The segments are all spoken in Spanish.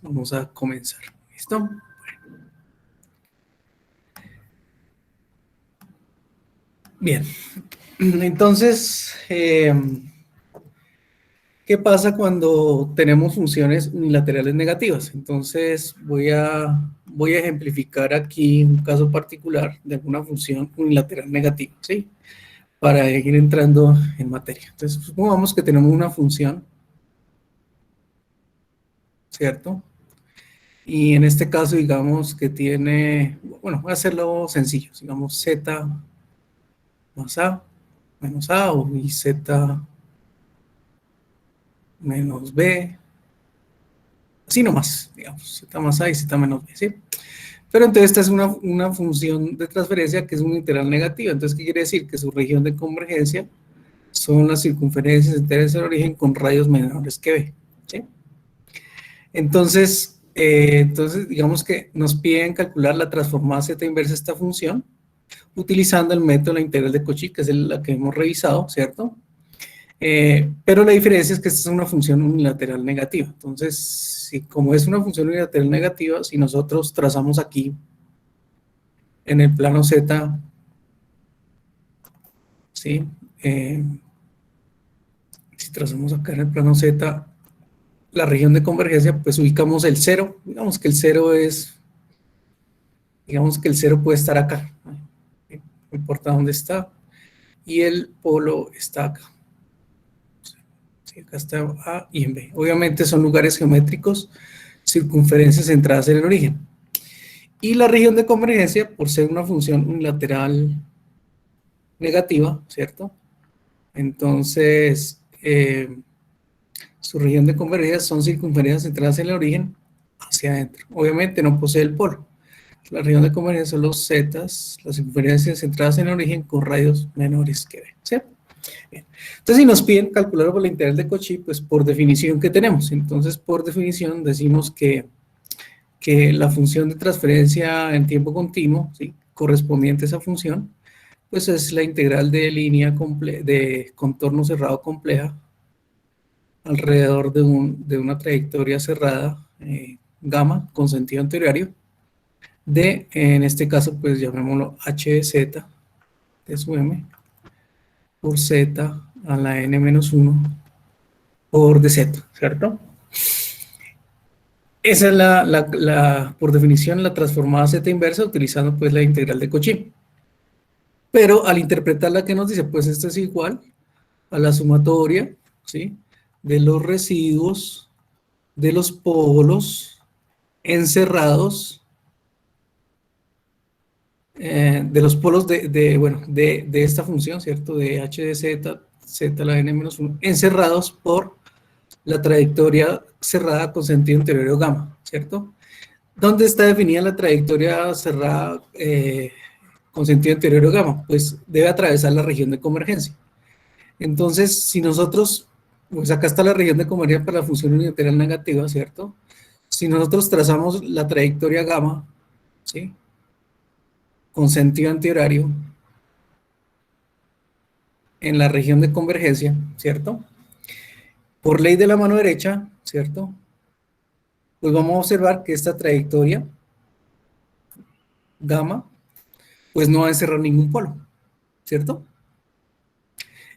Vamos a comenzar. ¿Listo? Bien. Entonces, ¿qué pasa cuando tenemos funciones unilaterales negativas? Entonces, voy a ejemplificar aquí un caso particular de alguna función unilateral negativa, ¿sí? Para ir entrando en materia. Entonces, supongamos que tenemos una función, ¿cierto? Y en este caso, digamos que tiene, bueno, voy a hacerlo sencillo, digamos z más a menos a o y z menos b, así nomás, digamos, z más a y z menos b, ¿sí? Pero entonces esta es una función de transferencia que es una integral negativa. Entonces, ¿qué quiere decir? Que su región de convergencia son las circunferencias enteras del origen con radios menores que b, ¿sí? Entonces, digamos que nos piden calcular la transformada z inversa de esta función utilizando el método de la integral de Cauchy, que es la que hemos revisado, ¿cierto? Pero la diferencia es que esta es una función unilateral negativa. Entonces, como es una función unilateral negativa, si nosotros trazamos aquí en el plano Z, ¿sí? Si trazamos acá en el plano Z la región de convergencia, pues ubicamos el cero. Digamos que el cero puede estar acá, ¿no? No importa dónde está. Y el polo está acá. Sí, acá está A y en B. Obviamente son lugares geométricos, circunferencias centradas en el origen. Y la región de convergencia, por ser una función unilateral negativa, ¿cierto? Entonces, su región de convergencia son circunferencias centradas en el origen hacia adentro. Obviamente no posee el polo. La región de convergencia son los zetas, las circunferencias centradas en el origen con radios menores que B, ¿cierto? Bien. Entonces, si nos piden calcular por la integral de Cauchy, pues por definición, ¿qué tenemos? Entonces, por definición, decimos que la función de transferencia en tiempo continuo, ¿sí?, correspondiente a esa función, pues es la integral de línea de contorno cerrado compleja alrededor de una trayectoria cerrada, gamma, con sentido anteriorario, en este caso, pues llamémoslo h de z, de su m, por z a la n-1 por dz, ¿cierto? Esa es por definición, la transformada z inversa utilizando pues la integral de Cauchy. Pero al interpretarla, ¿qué nos dice? Pues esto es igual a la sumatoria, ¿sí?, de los residuos de los polos encerrados, de los polos de esta función, ¿cierto? De h de z, z a la n-1, encerrados por la trayectoria cerrada con sentido anterior gamma, ¿cierto? ¿Dónde está definida la trayectoria cerrada con sentido anterior gamma? Pues debe atravesar la región de convergencia. Entonces, si nosotros, pues acá está la región de convergencia para la función unilateral negativa, ¿cierto? Si nosotros trazamos la trayectoria gamma, ¿sí?, con sentido antihorario en la región de convergencia, ¿cierto?, por ley de la mano derecha, ¿cierto?, pues vamos a observar que esta trayectoria gamma, pues no va a encerrar ningún polo, ¿cierto?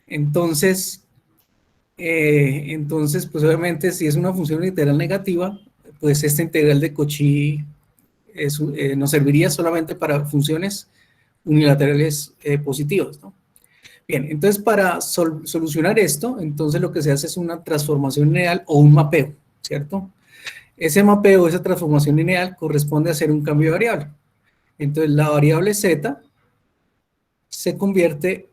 Entonces, pues obviamente si es una función literal negativa, pues esta integral de Cauchy nos serviría solamente para funciones unilaterales positivas, ¿no? Bien, entonces para solucionar esto, entonces lo que se hace es una transformación lineal o un mapeo, ¿cierto? Ese mapeo, esa transformación lineal corresponde a hacer un cambio de variable. Entonces la variable z se convierte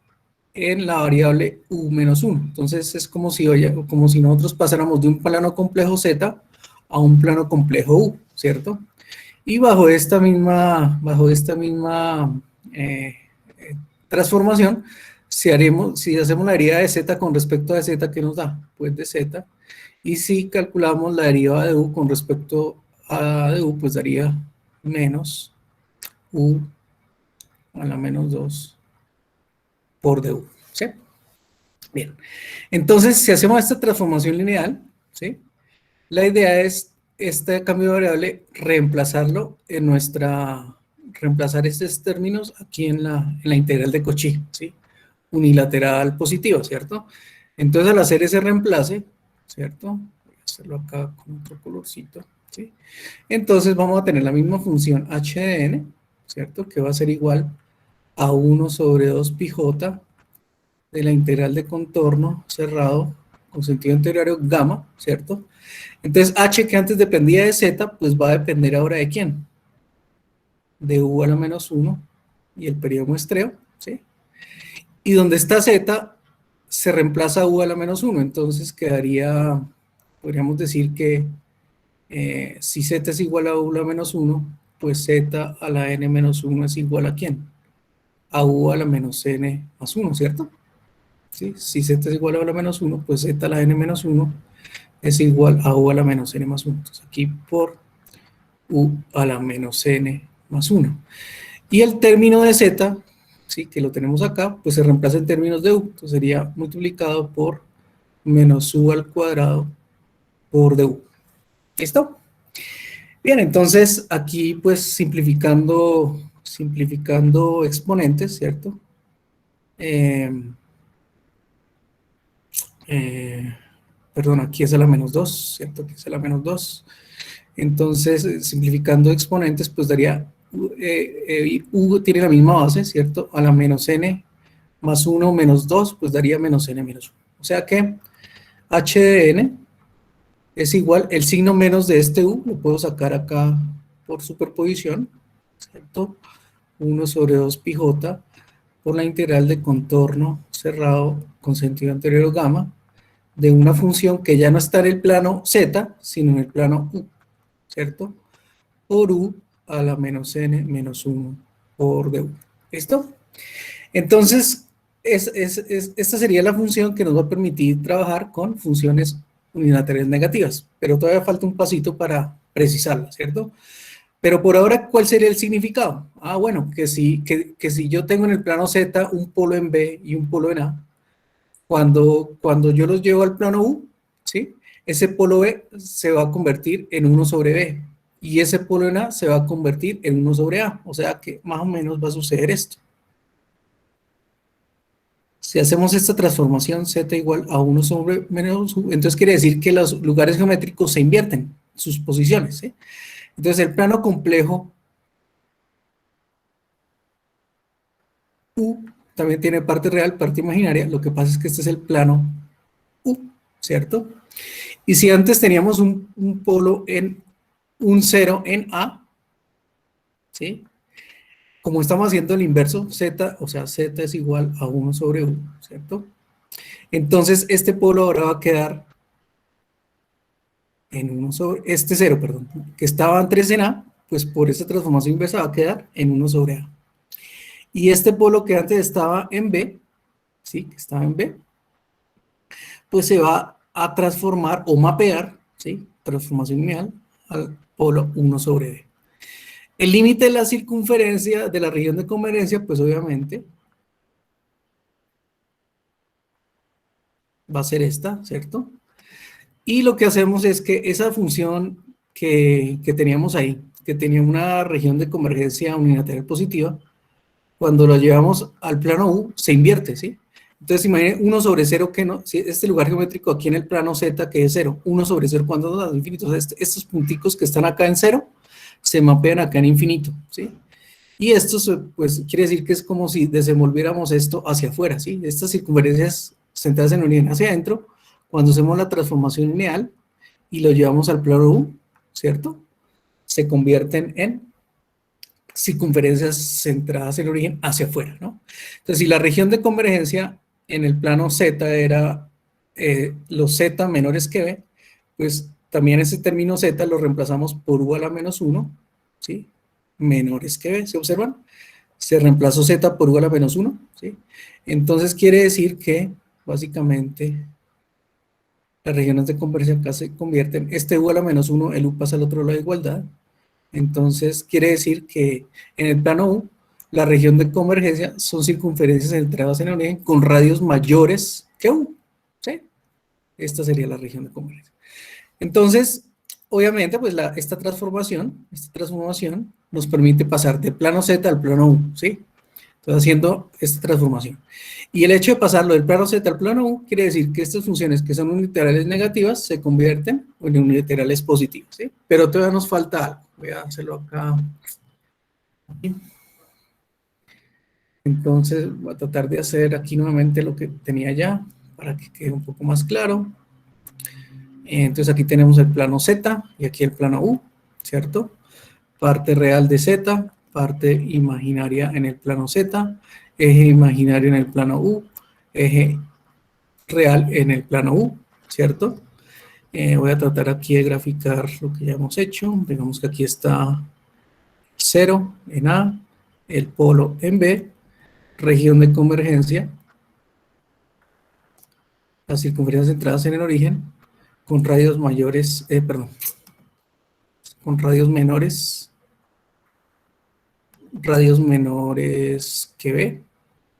en la variable u-1. Entonces es como si nosotros pasáramos de un plano complejo z a un plano complejo u, ¿cierto? Y bajo esta misma transformación, si hacemos la derivada de z con respecto a z, ¿qué nos da? Pues de z. Y si calculamos la derivada de u con respecto a de u, pues daría menos u a la menos 2 por du, ¿sí? Bien, entonces si hacemos esta transformación lineal, ¿sí?, la idea es este cambio de variable, reemplazarlo en reemplazar estos términos aquí en la integral de Cauchy, ¿sí? Unilateral positiva, ¿cierto? Entonces, al hacer ese reemplace, ¿cierto? Voy a hacerlo acá con otro colorcito, ¿sí? Entonces, vamos a tener la misma función h de n, ¿cierto? Que va a ser igual a 1 sobre 2 pi j de la integral de contorno cerrado con sentido integral gamma, ¿cierto? Entonces, h que antes dependía de z, pues va a depender ahora de quién? De u a la menos 1 y el periodo muestreo, ¿sí? Y donde está z, se reemplaza u a la menos 1, entonces quedaría, podríamos decir que si z es igual a u a la menos 1, pues z a la n menos 1 es igual a quién? A u a la menos n más 1, ¿cierto? ¿Sí? Si z es igual a u a la menos 1, pues z a la n menos 1 es igual a u a la menos n más 1. Entonces aquí por u a la menos n más 1. Y el término de z, ¿sí? Que lo tenemos acá, pues se reemplaza en términos de u. Entonces sería multiplicado por menos u al cuadrado por du. ¿Listo? Bien, entonces aquí pues simplificando exponentes, ¿cierto? Perdón, aquí es a la menos 2, ¿cierto? Aquí es a la menos 2. Entonces, simplificando exponentes, pues daría, u tiene la misma base, ¿cierto? A la menos n más 1 menos 2, pues daría menos n menos 1. O sea que h de n es igual, el signo menos de este u, lo puedo sacar acá por superposición, ¿cierto? 1 sobre 2 pi j por la integral de contorno cerrado con sentido anterior gamma de una función que ya no está en el plano z, sino en el plano u, ¿cierto? Por u a la menos n menos 1 por du. ¿Listo? Entonces, esta sería la función que nos va a permitir trabajar con funciones unilaterales negativas, pero todavía falta un pasito para precisarla, ¿cierto? Pero por ahora, ¿cuál sería el significado? Ah, bueno, que si yo tengo en el plano Z un polo en B y un polo en A, cuando yo los llevo al plano U, ¿sí? Ese polo B se va a convertir en 1 sobre B y ese polo en A se va a convertir en 1 sobre A. O sea que más o menos va a suceder esto. Si hacemos esta transformación Z igual a 1 sobre menos U, entonces quiere decir que los lugares geométricos se invierten sus posiciones, ¿sí? Entonces el plano complejo U también tiene parte real, parte imaginaria. Lo que pasa es que este es el plano U, ¿cierto? Y si antes teníamos un polo en un 0 en A, ¿sí? Como estamos haciendo el inverso, Z, o sea, Z es igual a 1 sobre U, ¿cierto? Entonces este polo ahora va a quedar en 1 sobre, este 0, perdón, que estaba antes en A, pues por esta transformación inversa va a quedar en 1 sobre A. Y este polo que antes estaba en B, ¿sí? Que estaba en B, pues se va a transformar o mapear, ¿sí? Transformación lineal al polo 1 sobre D. El límite de la circunferencia de la región de convergencia, pues obviamente va a ser esta, ¿cierto? Y lo que hacemos es que esa función que teníamos ahí, que tenía una región de convergencia unilateral positiva, cuando lo llevamos al plano U, se invierte, ¿sí? Entonces imaginen 1 sobre 0 que no, ¿sí? Este lugar geométrico aquí en el plano Z que es 0, 1 sobre 0 cuando nos da infinito, o sea, estos punticos que están acá en 0 se mapean acá en infinito, ¿sí? Y esto pues quiere decir que es como si desenvolviéramos esto hacia afuera, ¿sí? Estas circunferencias centradas en el origen hacia adentro, cuando hacemos la transformación lineal y lo llevamos al plano U, ¿cierto? Se convierten en circunferencias centradas en el origen hacia afuera, ¿no? Entonces, si la región de convergencia en el plano Z era los Z menores que B, pues también ese término Z lo reemplazamos por U a la menos 1, ¿sí? Menores que B, ¿se observan? Se reemplazó Z por U a la menos 1, ¿sí? Entonces quiere decir que, básicamente, las regiones de convergencia acá se convierten, este U a la menos 1, el U pasa al otro lado de igualdad, entonces quiere decir que en el plano U, la región de convergencia son circunferencias centradas en el origen con radios mayores que U, ¿sí? Esta sería la región de convergencia. Entonces, obviamente, pues esta transformación nos permite pasar del plano Z al plano U, ¿sí? Entonces, haciendo esta transformación. Y el hecho de pasarlo del plano Z al plano U quiere decir que estas funciones que son unilaterales negativas se convierten en unilaterales positivas, ¿sí? Pero todavía nos falta algo. Voy a hacerlo acá. Aquí. Entonces, voy a tratar de hacer aquí nuevamente lo que tenía ya para que quede un poco más claro. Entonces, aquí tenemos el plano Z y aquí el plano U, ¿cierto? Parte real de Z, parte imaginaria en el plano Z, eje imaginario en el plano U, eje real en el plano U, ¿cierto? Voy a tratar aquí de graficar lo que ya hemos hecho. Digamos que aquí está 0 en A, el polo en B, región de convergencia, las circunferencias centradas en el origen, con radios mayores, con radios menores que B,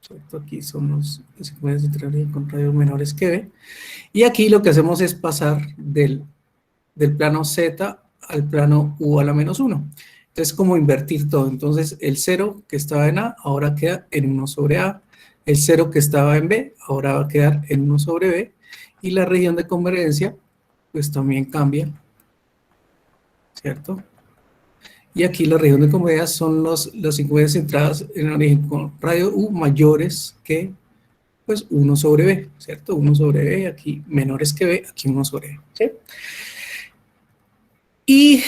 ¿cierto? Aquí son las circunferencias centrales con radios menores que B. Y aquí lo que hacemos es pasar del plano Z al plano U a la menos 1. Entonces, como invertir todo. Entonces, el 0 que estaba en A ahora queda en 1 sobre A. El 0 que estaba en B ahora va a quedar en 1 sobre B. Y la región de convergencia, pues también cambia, ¿cierto? Y aquí la región de convergencia son las circunferencias centradas en el origen con radio U mayores que pues 1 sobre B, ¿cierto? 1 sobre B, aquí menores que B, aquí 1 sobre B, ¿sí? Y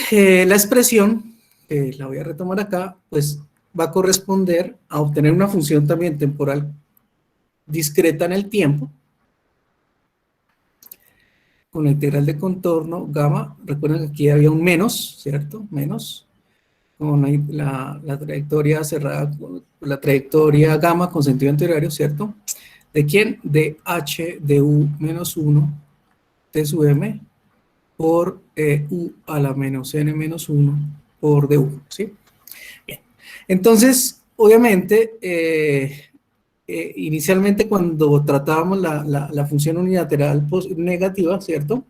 la expresión, la voy a retomar acá, pues va a corresponder a obtener una función también temporal discreta en el tiempo, con la integral de contorno gamma. Recuerden que aquí había un menos, ¿cierto? Menos, con la trayectoria cerrada, la trayectoria gamma con sentido antihorario, ¿cierto? ¿De quién? De h de u menos 1 t sub m por u a la menos n menos 1 por du, ¿sí? Bien. Entonces, obviamente, inicialmente cuando tratábamos la función unilateral negativa, ¿cierto?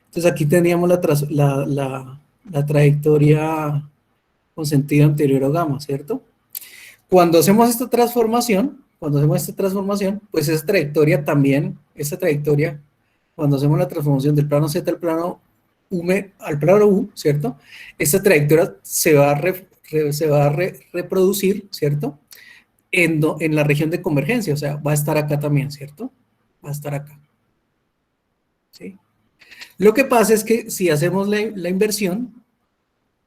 Entonces aquí teníamos la trayectoria con sentido anterior a gamma, ¿cierto? Cuando hacemos esta transformación, pues esa trayectoria también, cuando hacemos la transformación del plano Z al plano U, ¿cierto? Esta trayectoria se va a reproducir, ¿cierto? En la región de convergencia, o sea, va a estar acá también, ¿cierto? Va a estar acá, ¿sí? Lo que pasa es que si hacemos la inversión,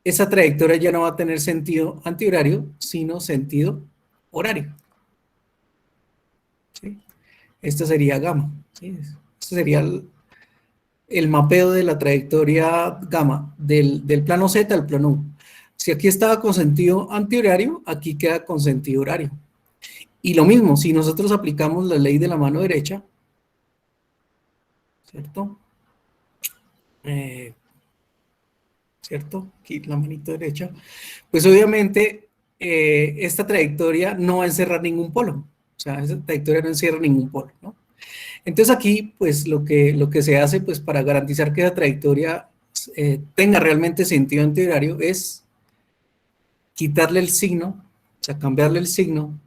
esa trayectoria ya no va a tener sentido antihorario, sino sentido horario, ¿sí? Esta sería gamma, ¿sí? Este sería el mapeo de la trayectoria gamma del plano Z al plano U. Si aquí estaba con sentido antihorario, aquí queda con sentido horario. Y lo mismo, si nosotros aplicamos la ley de la mano derecha, ¿cierto? ¿Cierto? Aquí la manito derecha. Pues obviamente esta trayectoria no va a encerrar ningún polo. O sea, esa trayectoria no encierra ningún polo, ¿no? Entonces aquí, pues lo que se hace pues para garantizar que esa trayectoria tenga realmente sentido antihorario es quitarle el signo, o sea, cambiarle el signo,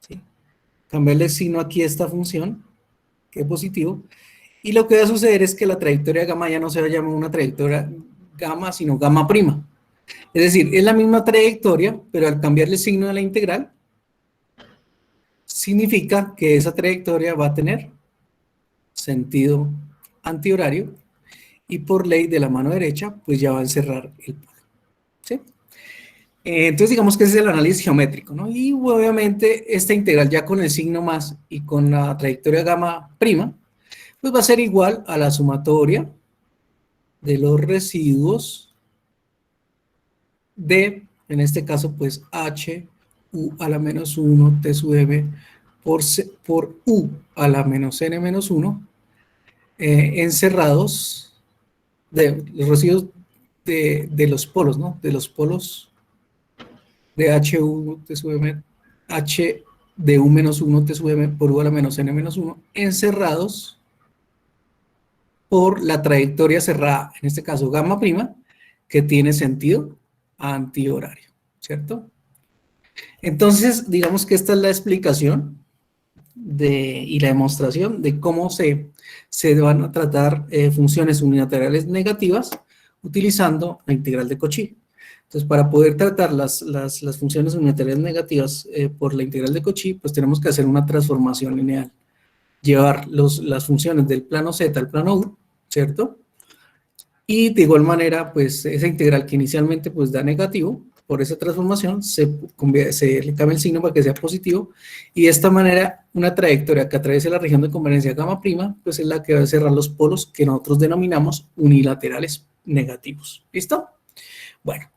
¿sí? Cambiarle el signo aquí a esta función, que es positivo, y lo que va a suceder es que la trayectoria gamma ya no se va a llamar una trayectoria gamma, sino gamma prima. Es decir, es la misma trayectoria, pero al cambiarle el signo de la integral, significa que esa trayectoria va a tener sentido antihorario y por ley de la mano derecha, pues ya va a encerrar el polo, ¿sí? Entonces digamos que ese es el análisis geométrico, ¿no? Y obviamente esta integral ya con el signo más y con la trayectoria gamma prima, pues va a ser igual a la sumatoria de los residuos de, en este caso, pues h u a la menos 1 t sub m por u a la menos n menos 1 encerrados de los residuos de los polos, ¿no? De los polos de HU T sub M, H de U menos 1 T sub M por U a la menos N menos 1, encerrados por la trayectoria cerrada, en este caso gamma prima, que tiene sentido antihorario, ¿cierto? Entonces, digamos que esta es la explicación y la demostración de cómo se van a tratar funciones unilaterales negativas utilizando la integral de Cauchy. Entonces, para poder tratar las funciones unilaterales negativas por la integral de Cauchy, pues tenemos que hacer una transformación lineal. Llevar las funciones del plano Z al plano U, ¿cierto? Y de igual manera, pues esa integral que inicialmente pues da negativo, por esa transformación se le cambia el signo para que sea positivo, y de esta manera una trayectoria que atraviese la región de convergencia gamma prima, pues es la que va a cerrar los polos que nosotros denominamos unilaterales negativos. ¿Listo? Bueno.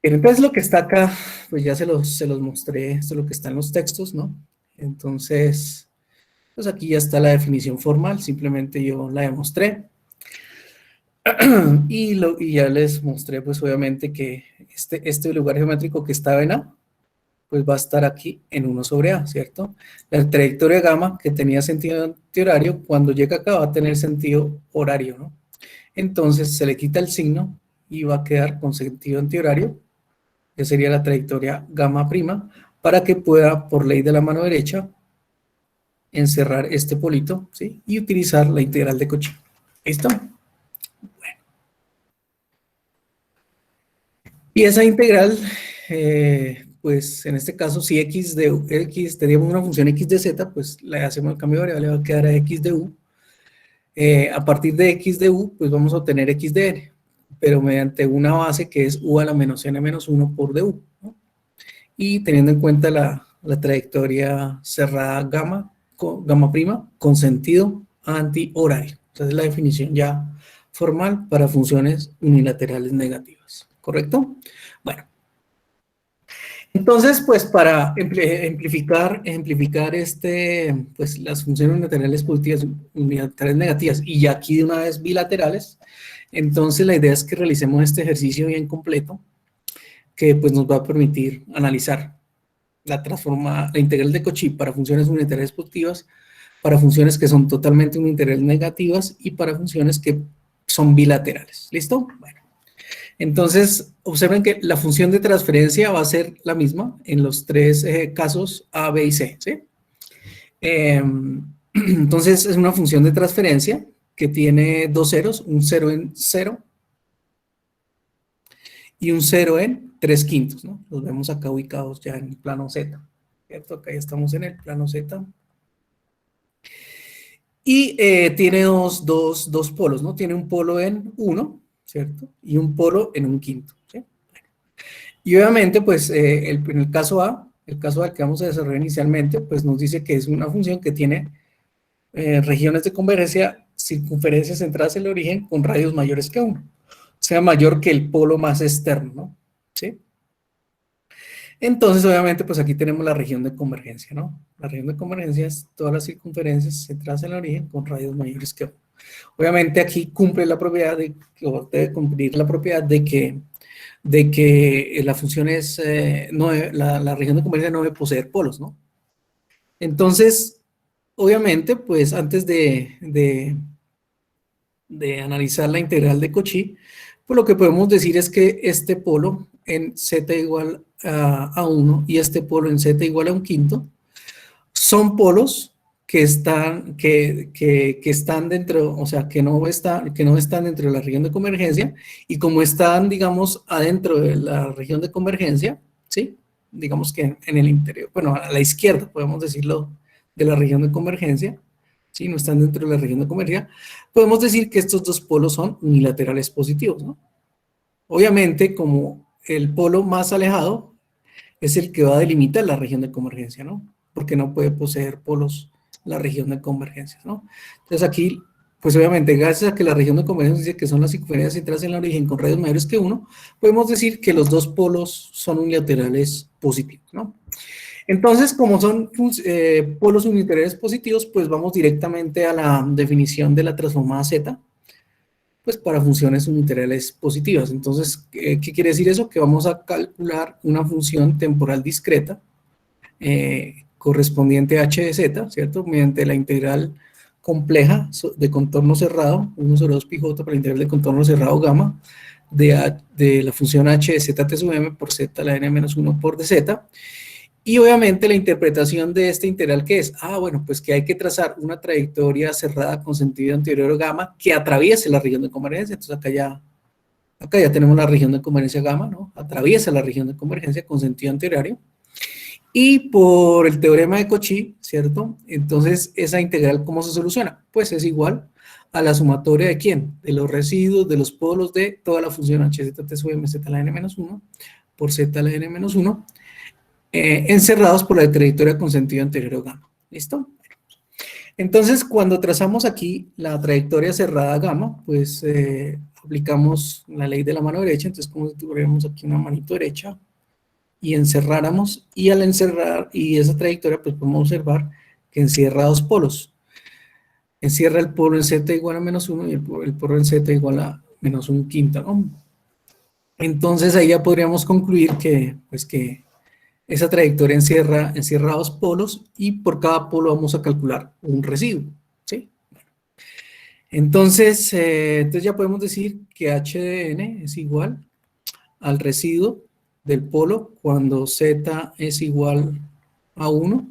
Entonces lo que está acá, pues ya se los mostré, esto es lo que está en los textos, ¿no? Entonces, pues aquí ya está la definición formal, simplemente yo la demostré. Y ya les mostré, pues obviamente que este lugar geométrico que estaba en A, pues va a estar aquí en 1 sobre A, ¿cierto? La trayectoria gamma que tenía sentido antihorario, cuando llega acá va a tener sentido horario, ¿no? Entonces se le quita el signo y va a quedar con sentido antihorario, que sería la trayectoria gamma prima, para que pueda, por ley de la mano derecha, encerrar este polito, ¿sí? Y utilizar la integral de Cauchy. ¿Listo? Y esa integral, pues en este caso, si x de x, teníamos una función x de z, pues le hacemos el cambio de variable, va a quedar a x de u. A partir de x de u, pues vamos a obtener x de n, pero mediante una base que es u a la menos n menos 1 por du, ¿no? Y teniendo en cuenta la trayectoria cerrada gamma prima con sentido antihorario. Esa es la definición ya formal para funciones unilaterales negativas. ¿Correcto? Bueno. Entonces, pues para ejemplificar pues, las funciones unilaterales positivas, unilaterales negativas, y ya aquí de una vez bilaterales, entonces la idea es que realicemos este ejercicio bien completo, que pues nos va a permitir analizar la integral de Cauchy para funciones unilaterales positivas, para funciones que son totalmente unilaterales negativas y para funciones que son bilaterales. ¿Listo? Bueno. Entonces, observen que la función de transferencia va a ser la misma en los tres casos A, B y C, ¿sí? Entonces, es una función de transferencia que tiene dos ceros, un 0 en 0 y un 0 en 3/5, ¿no? Los vemos acá ubicados ya en el plano Z, ¿cierto? Acá ya estamos en el plano Z. Y tiene dos polos, ¿no? Tiene un polo en 1, ¿cierto? Y un polo en 1/5, ¿sí? Y obviamente, pues, en el caso A que vamos a desarrollar inicialmente, pues nos dice que es una función que tiene regiones de convergencia, circunferencias centradas en el origen con radios mayores que 1. O sea, mayor que el polo más externo, ¿no? ¿Sí? Entonces, obviamente, pues aquí tenemos la región de convergencia, ¿no? La región de convergencia es todas las circunferencias centradas en el origen con radios mayores que 1. Obviamente aquí cumple la propiedad o debe cumplir la propiedad de que la función es, la región de convergencia no debe poseer polos, ¿no? Entonces, obviamente, pues antes de analizar la integral de Cauchy, pues lo que podemos decir es que este polo en z igual a 1 y este polo en z igual a 1/5 son polos que están dentro, o sea, que no están dentro de la región de convergencia, y como están, digamos, adentro de la región de convergencia, ¿sí? Digamos que en el interior, bueno, a la izquierda, podemos decirlo, de la región de convergencia, ¿sí? No están dentro de la región de convergencia, podemos decir que estos dos polos son unilaterales positivos, ¿no? Obviamente, como el polo más alejado es el que va a delimitar la región de convergencia, ¿no? Porque no puede poseer polos la región de convergencia, ¿no? Entonces aquí, pues obviamente, gracias a que la región de convergencia dice que son las circunferencias centradas en el origen con radios mayores que 1, podemos decir que los dos polos son unilaterales positivos, ¿no? Entonces, como son polos unilaterales positivos, pues vamos directamente a la definición de la transformada Z, pues para funciones unilaterales positivas. Entonces, ¿qué quiere decir eso? Que vamos a calcular una función temporal discreta correspondiente a h de z, ¿cierto? Mediante la integral compleja de contorno cerrado, 1 sobre 2 pi j para la integral de contorno cerrado gamma de la función h de z t sub m por z a la n menos 1 por dz. Y obviamente la interpretación de esta integral, ¿qué es? Bueno, pues que hay que trazar una trayectoria cerrada con sentido anterior gamma que atraviese la región de convergencia. Entonces acá ya tenemos la región de convergencia gamma, ¿no? Atraviesa la región de convergencia con sentido anterior. Y por el teorema de Cauchy, ¿cierto? Entonces, esa integral, ¿cómo se soluciona? Pues es igual a la sumatoria de ¿quién? De los residuos de los polos de toda la función hzt sub m z a la n menos 1 por z a la n menos 1 encerrados por la trayectoria con sentido anterior gamma. ¿Listo? Entonces, cuando trazamos aquí la trayectoria cerrada gamma, pues aplicamos la ley de la mano derecha. Entonces, como si tuviéramos aquí una manito derecha y encerráramos, y al encerrar, y esa trayectoria, pues podemos observar que encierra dos polos. Encierra el polo en z igual a menos 1 y el polo en z igual a menos 1 quinta, ¿no? Entonces ahí ya podríamos concluir que, pues que esa trayectoria encierra dos polos y por cada polo vamos a calcular un residuo, ¿sí? Entonces ya podemos decir que h de n es igual al residuo del polo cuando z es igual a 1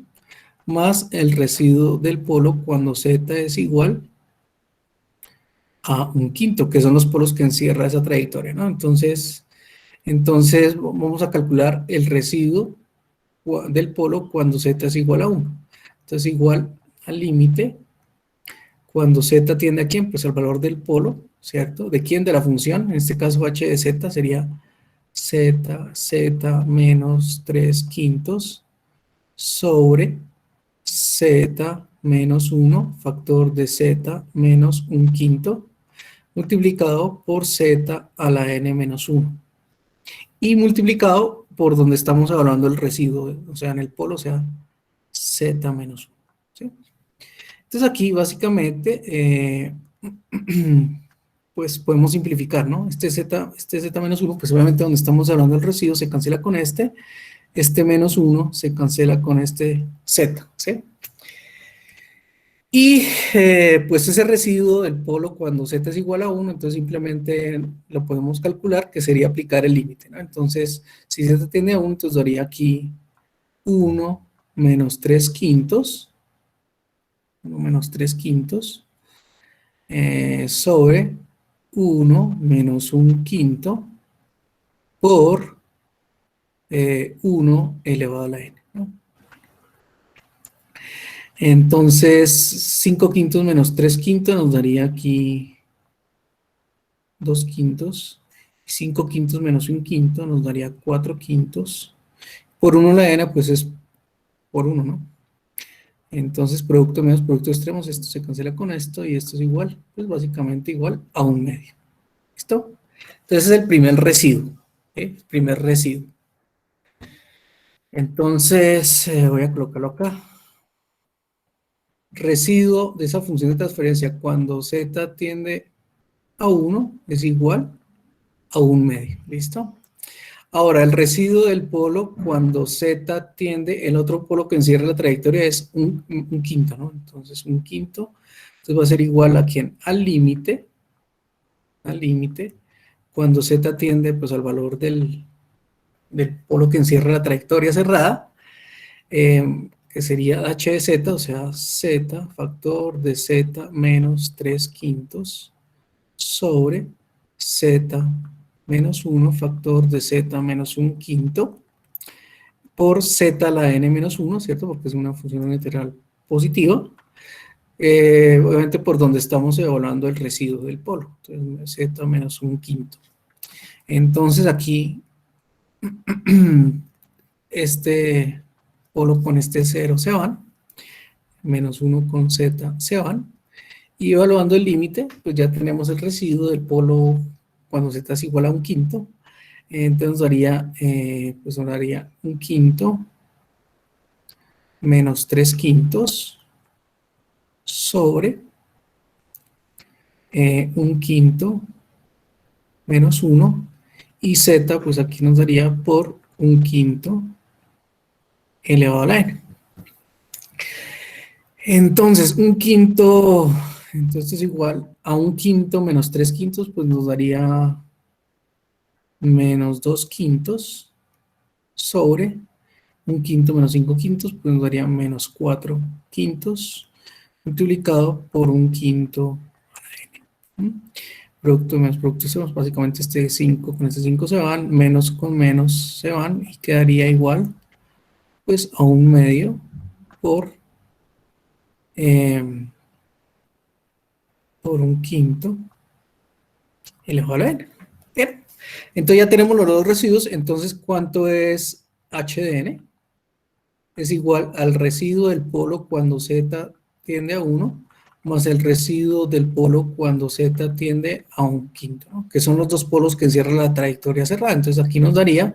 más el residuo del polo cuando z es igual a 1/5, que son los polos que encierra esa trayectoria, ¿no? Entonces vamos a calcular el residuo del polo cuando z es igual a 1. Entonces igual al límite cuando z tiende a ¿quién? Pues al valor del polo, ¿cierto? ¿De quién? De la función, en este caso h de z sería z menos 3/5 sobre z menos 1 factor de z menos 1/5 multiplicado por z a la n menos 1 y multiplicado por donde estamos evaluando el residuo, o sea, en el polo, o sea, z menos 1. ¿Sí? Entonces aquí básicamente pues podemos simplificar, ¿no? Este z menos 1, pues obviamente donde estamos hablando del residuo se cancela con este menos 1 se cancela con este z, ¿sí? Y pues ese residuo del polo cuando z es igual a 1, entonces simplemente lo podemos calcular, que sería aplicar el límite, ¿no? Entonces, si z tiende a 1, entonces daría aquí 1 menos 3/5, 1 menos 3/5, sobre 1 menos 1/5 por 1 elevado a la n, ¿no? Entonces, 5/5 menos 3/5 nos daría aquí 2/5. 5/5 menos 1/5 nos daría 4/5. Por 1 la n, pues es por 1, ¿no? Entonces, producto menos producto extremos, esto se cancela con esto y esto es igual, pues básicamente igual a 1/2. ¿Listo? Entonces es el primer residuo, ¿sí? El primer residuo. Entonces, voy a colocarlo acá. Residuo de esa función de transferencia cuando z tiende a 1 es igual a 1/2. ¿Listo? Ahora, el residuo del polo cuando z tiende, el otro polo que encierra la trayectoria es un quinto, ¿no? Entonces, 1/5. Entonces va a ser igual a ¿quién? Al límite, cuando z tiende pues al valor del polo que encierra la trayectoria cerrada, que sería h de z, o sea, z factor de z menos 3/5 sobre z menos 1 factor de z menos 1/5 por z a la n menos 1, ¿cierto? Porque es una función integral positiva. Obviamente por donde estamos evaluando el residuo del polo. Entonces, z menos 1/5. Entonces aquí este polo con este 0 se van, menos 1 con z se van, y evaluando el límite, pues ya tenemos el residuo del polo cuando z es igual a 1/5, entonces nos daría 1/5 menos 3/5 sobre 1/5 menos 1, y z, pues aquí nos daría por 1/5 elevado a la n. Entonces, un quinto, entonces es igual a un quinto menos 3/5, pues nos daría menos 2/5 sobre un quinto menos 5/5, pues nos daría menos 4/5 multiplicado por un quinto. ¿Mm? Producto menos producto, básicamente este 5 con este 5 se van, menos con menos se van y quedaría igual pues a un medio eh, por un quinto elevado a la n. Bien, entonces ya tenemos los dos residuos. Entonces, ¿cuánto es h de n? Es igual al residuo del polo cuando z tiende a 1 más el residuo del polo cuando z tiende a un quinto, ¿no? Que son los dos polos que encierran la trayectoria cerrada. Entonces aquí nos daría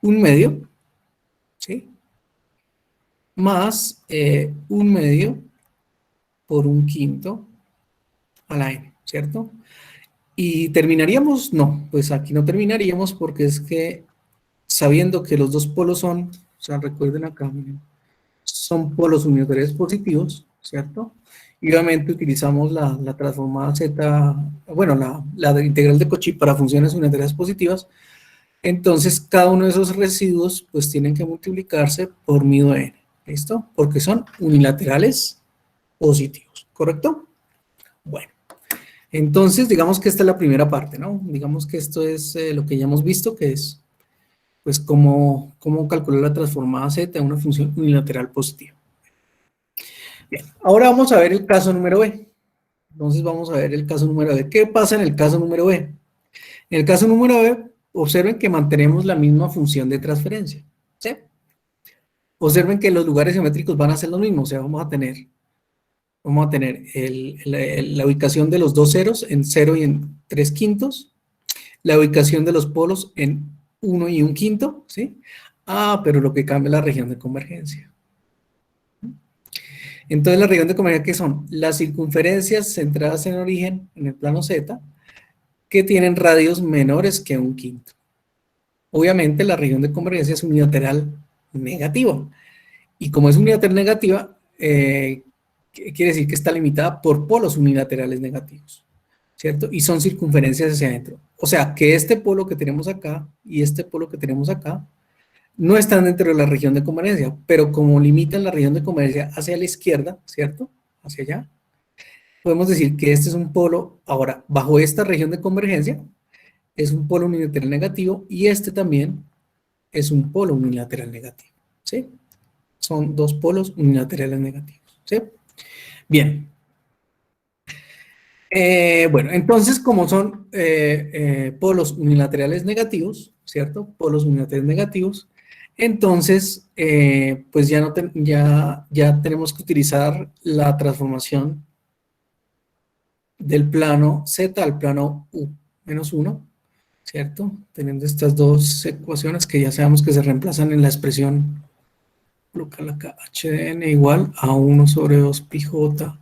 un medio, ¿sí? Más un medio por un quinto a la n, ¿cierto? ¿Y terminaríamos? No, pues aquí no terminaríamos porque es que sabiendo que los dos polos son, o sea, recuerden acá, miren, son polos unitarios positivos, ¿cierto? Y obviamente utilizamos la transformada z, bueno, la integral de Cauchy para funciones unitarias positivas. Entonces, cada uno de esos residuos, pues tienen que multiplicarse por mi de n, ¿listo? Porque son unilaterales positivos, ¿correcto? Bueno. Entonces, digamos que esta es la primera parte, ¿no? Digamos que esto es lo que ya hemos visto, que es, pues, cómo calcular la transformada z de una función unilateral positiva. Bien, ahora vamos a ver el caso número B. Entonces, vamos a ver el caso número B. ¿Qué pasa en el caso número B? En el caso número B, observen que mantenemos la misma función de transferencia, ¿sí? Observen que los lugares geométricos van a ser los mismos, o sea, vamos a tener la ubicación de los dos ceros en 0 y en 3/5, la ubicación de los polos en 1 y 1/5, ¿sí? Ah, pero lo que cambia es la región de convergencia. Entonces, la región de convergencia, ¿qué son? Las circunferencias centradas en origen, en el plano Z, que tienen radios menores que 1/5. Obviamente, la región de convergencia es unilateral negativa. Y como es unilateral negativa, quiere decir que está limitada por polos unilaterales negativos, ¿cierto? Y son circunferencias hacia adentro. O sea, que este polo que tenemos acá y este polo que tenemos acá no están dentro de la región de convergencia, pero como limitan la región de convergencia hacia la izquierda, ¿cierto? Hacia allá, podemos decir que este es un polo, ahora, bajo esta región de convergencia, es un polo unilateral negativo y este también es un polo unilateral negativo, ¿sí? Son dos polos unilaterales negativos, ¿sí? Bien. Bueno, entonces, como son polos unilaterales negativos, ¿cierto? Polos unilaterales negativos, entonces, pues ya, ya tenemos que utilizar la transformación del plano Z al plano U menos 1, ¿cierto? Teniendo estas dos ecuaciones que ya sabemos que se reemplazan en la expresión local acá, h de n igual a 1 sobre 2 pi j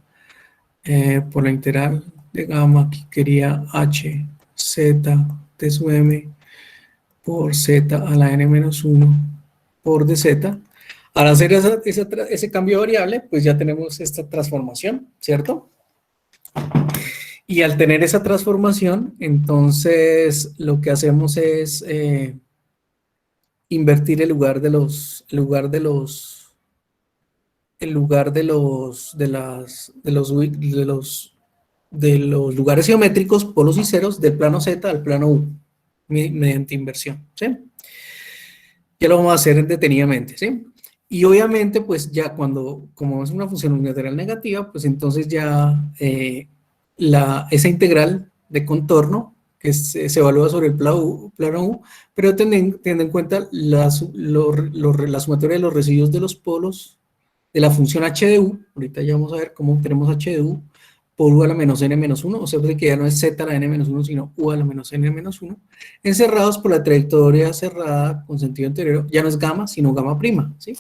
por la integral de gamma que quería h z t sub m por z a la n menos 1 por dz. Al hacer ese cambio de variable, pues ya tenemos esta transformación, ¿cierto? Y al tener esa transformación, entonces lo que hacemos es invertir el lugar de los lugares geométricos, polos y ceros, del plano Z al plano U, mediante inversión, ¿sí? Ya lo vamos a hacer detenidamente, ¿sí? Y obviamente, pues ya como es una función unilateral negativa, pues entonces ya esa integral de contorno que se evalúa sobre el plano U, pero teniendo en cuenta la sumatoria de los residuos de los polos de la función h de u, ahorita ya vamos a ver cómo tenemos h de u, por u a la menos n menos 1, o sea, que ya no es z a la n menos 1, sino u a la menos n menos 1, encerrados por la trayectoria cerrada con sentido anterior, ya no es gamma, sino gamma prima, ¿sí?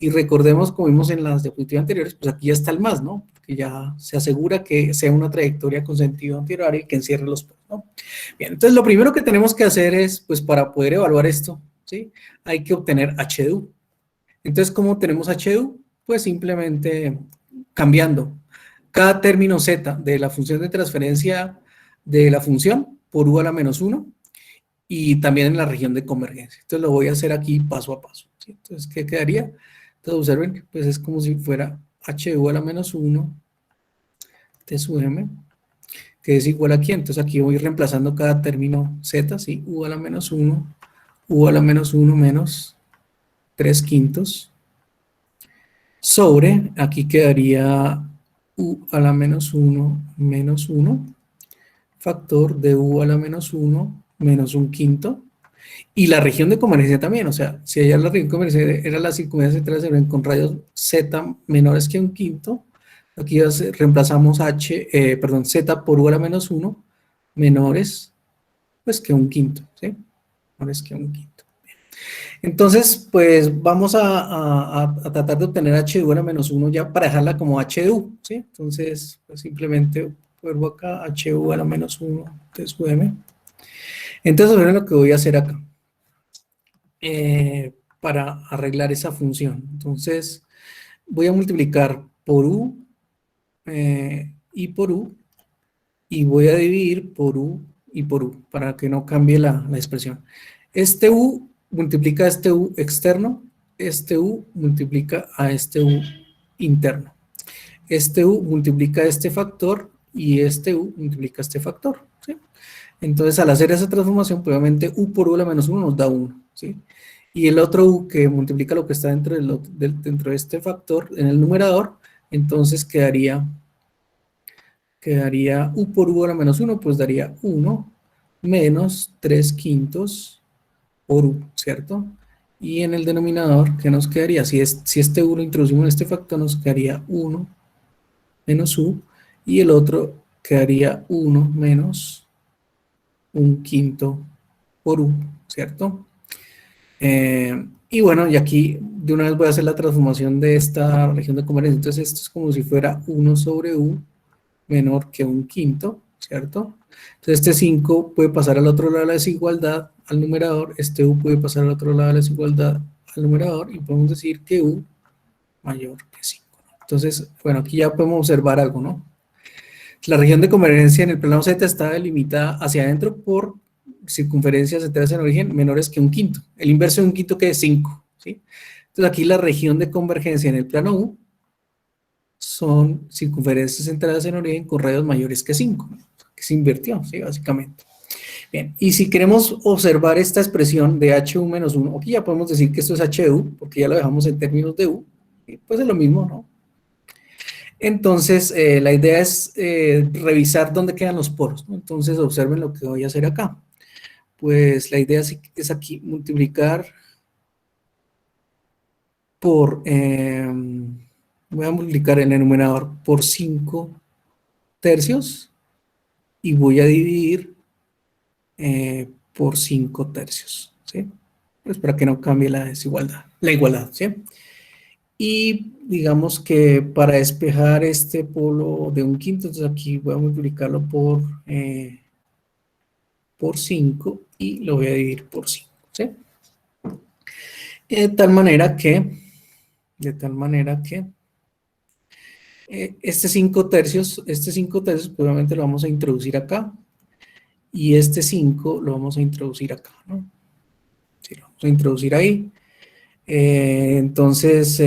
Y recordemos, como vimos en las diapositivas anteriores, pues aquí ya está el más, ¿no? Porque ya se asegura que sea una trayectoria con sentido anterior y que encierre los polos, ¿no? Bien, entonces lo primero que tenemos que hacer es, pues para poder evaluar esto, ¿sí? Hay que obtener h de u. Entonces, ¿cómo tenemos HU? Pues simplemente cambiando cada término z de la función de transferencia de la función por u a la menos 1 y también en la región de convergencia. Entonces lo voy a hacer aquí paso a paso, ¿sí? Entonces, ¿qué quedaría? Entonces observen, pues es como si fuera HU a la menos 1 T sub m, que es igual aquí. Entonces aquí voy reemplazando cada término z, ¿sí? U a la menos 1, U a la menos 1 menos 3 quintos, sobre, aquí quedaría U a la menos 1 menos 1, factor de U a la menos 1 menos 1 quinto, y la región de convergencia también, o sea, si allá la región de convergencia era la circunferencia central con radios z menores que 1 quinto, aquí reemplazamos z por u a la menos 1 menores pues que 1 quinto, ¿sí? Menores que 1 quinto. Entonces, pues vamos a tratar de obtener HU a la menos 1 ya para dejarla como HU, ¿sí? Entonces, pues simplemente vuelvo acá, HU a la menos 1 T sub m. Entonces, miren lo que voy a hacer acá para arreglar esa función. Entonces, voy a multiplicar por U y por U, y voy a dividir por U y por U, para que no cambie la expresión. Este U multiplica a este U externo, este U multiplica a este U interno. Este U multiplica a este factor y este U multiplica a este factor, ¿sí? Entonces, al hacer esa transformación, probablemente U por U a la menos 1 nos da 1, ¿sí? Y el otro U que multiplica lo que está dentro de este factor en el numerador, entonces quedaría U por U a la menos 1, pues daría 1 menos 3 quintos por U, ¿cierto? Y en el denominador, ¿qué nos quedaría? Si este 1 introducimos en este factor, nos quedaría 1 menos U, y el otro quedaría 1 menos 1 quinto por U, ¿cierto? Y bueno, y aquí de una vez voy a hacer la transformación de esta región de convergencia. Entonces esto es como si fuera 1 sobre U menor que 1 quinto, ¿cierto? Entonces este 5 puede pasar al otro lado de la desigualdad, al numerador. Este U puede pasar al otro lado de la desigualdad, al numerador, y podemos decir que U mayor que 5. Entonces, bueno, aquí ya podemos observar algo, ¿no? La región de convergencia en el plano Z está delimitada hacia adentro por circunferencias centrales en origen menores que 1 quinto. El inverso de 1 quinto que es 5, ¿sí? Entonces aquí la región de convergencia en el plano U son circunferencias centrales en origen con radios mayores que 5, que se invirtió, ¿sí? Básicamente. Bien, y si queremos observar esta expresión de HU menos 1, aquí ya podemos decir que esto es HU, porque ya lo dejamos en términos de U, y pues es lo mismo, ¿no? Entonces, la idea es revisar dónde quedan los poros, ¿no? Entonces, observen lo que voy a hacer acá. Pues la idea es aquí multiplicar por, voy a multiplicar en el numerador por 5 tercios y voy a dividir por 5 tercios, ¿sí? Pues para que no cambie la desigualdad, la igualdad, ¿sí? Y digamos que para despejar este polo de 1 quinto, entonces aquí voy a multiplicarlo por 5 y lo voy a dividir por 5, ¿sí? De tal manera que este 5 tercios, probablemente lo vamos a introducir acá, y este 5 lo vamos a introducir acá, ¿no? Sí, lo vamos a introducir ahí. Entonces,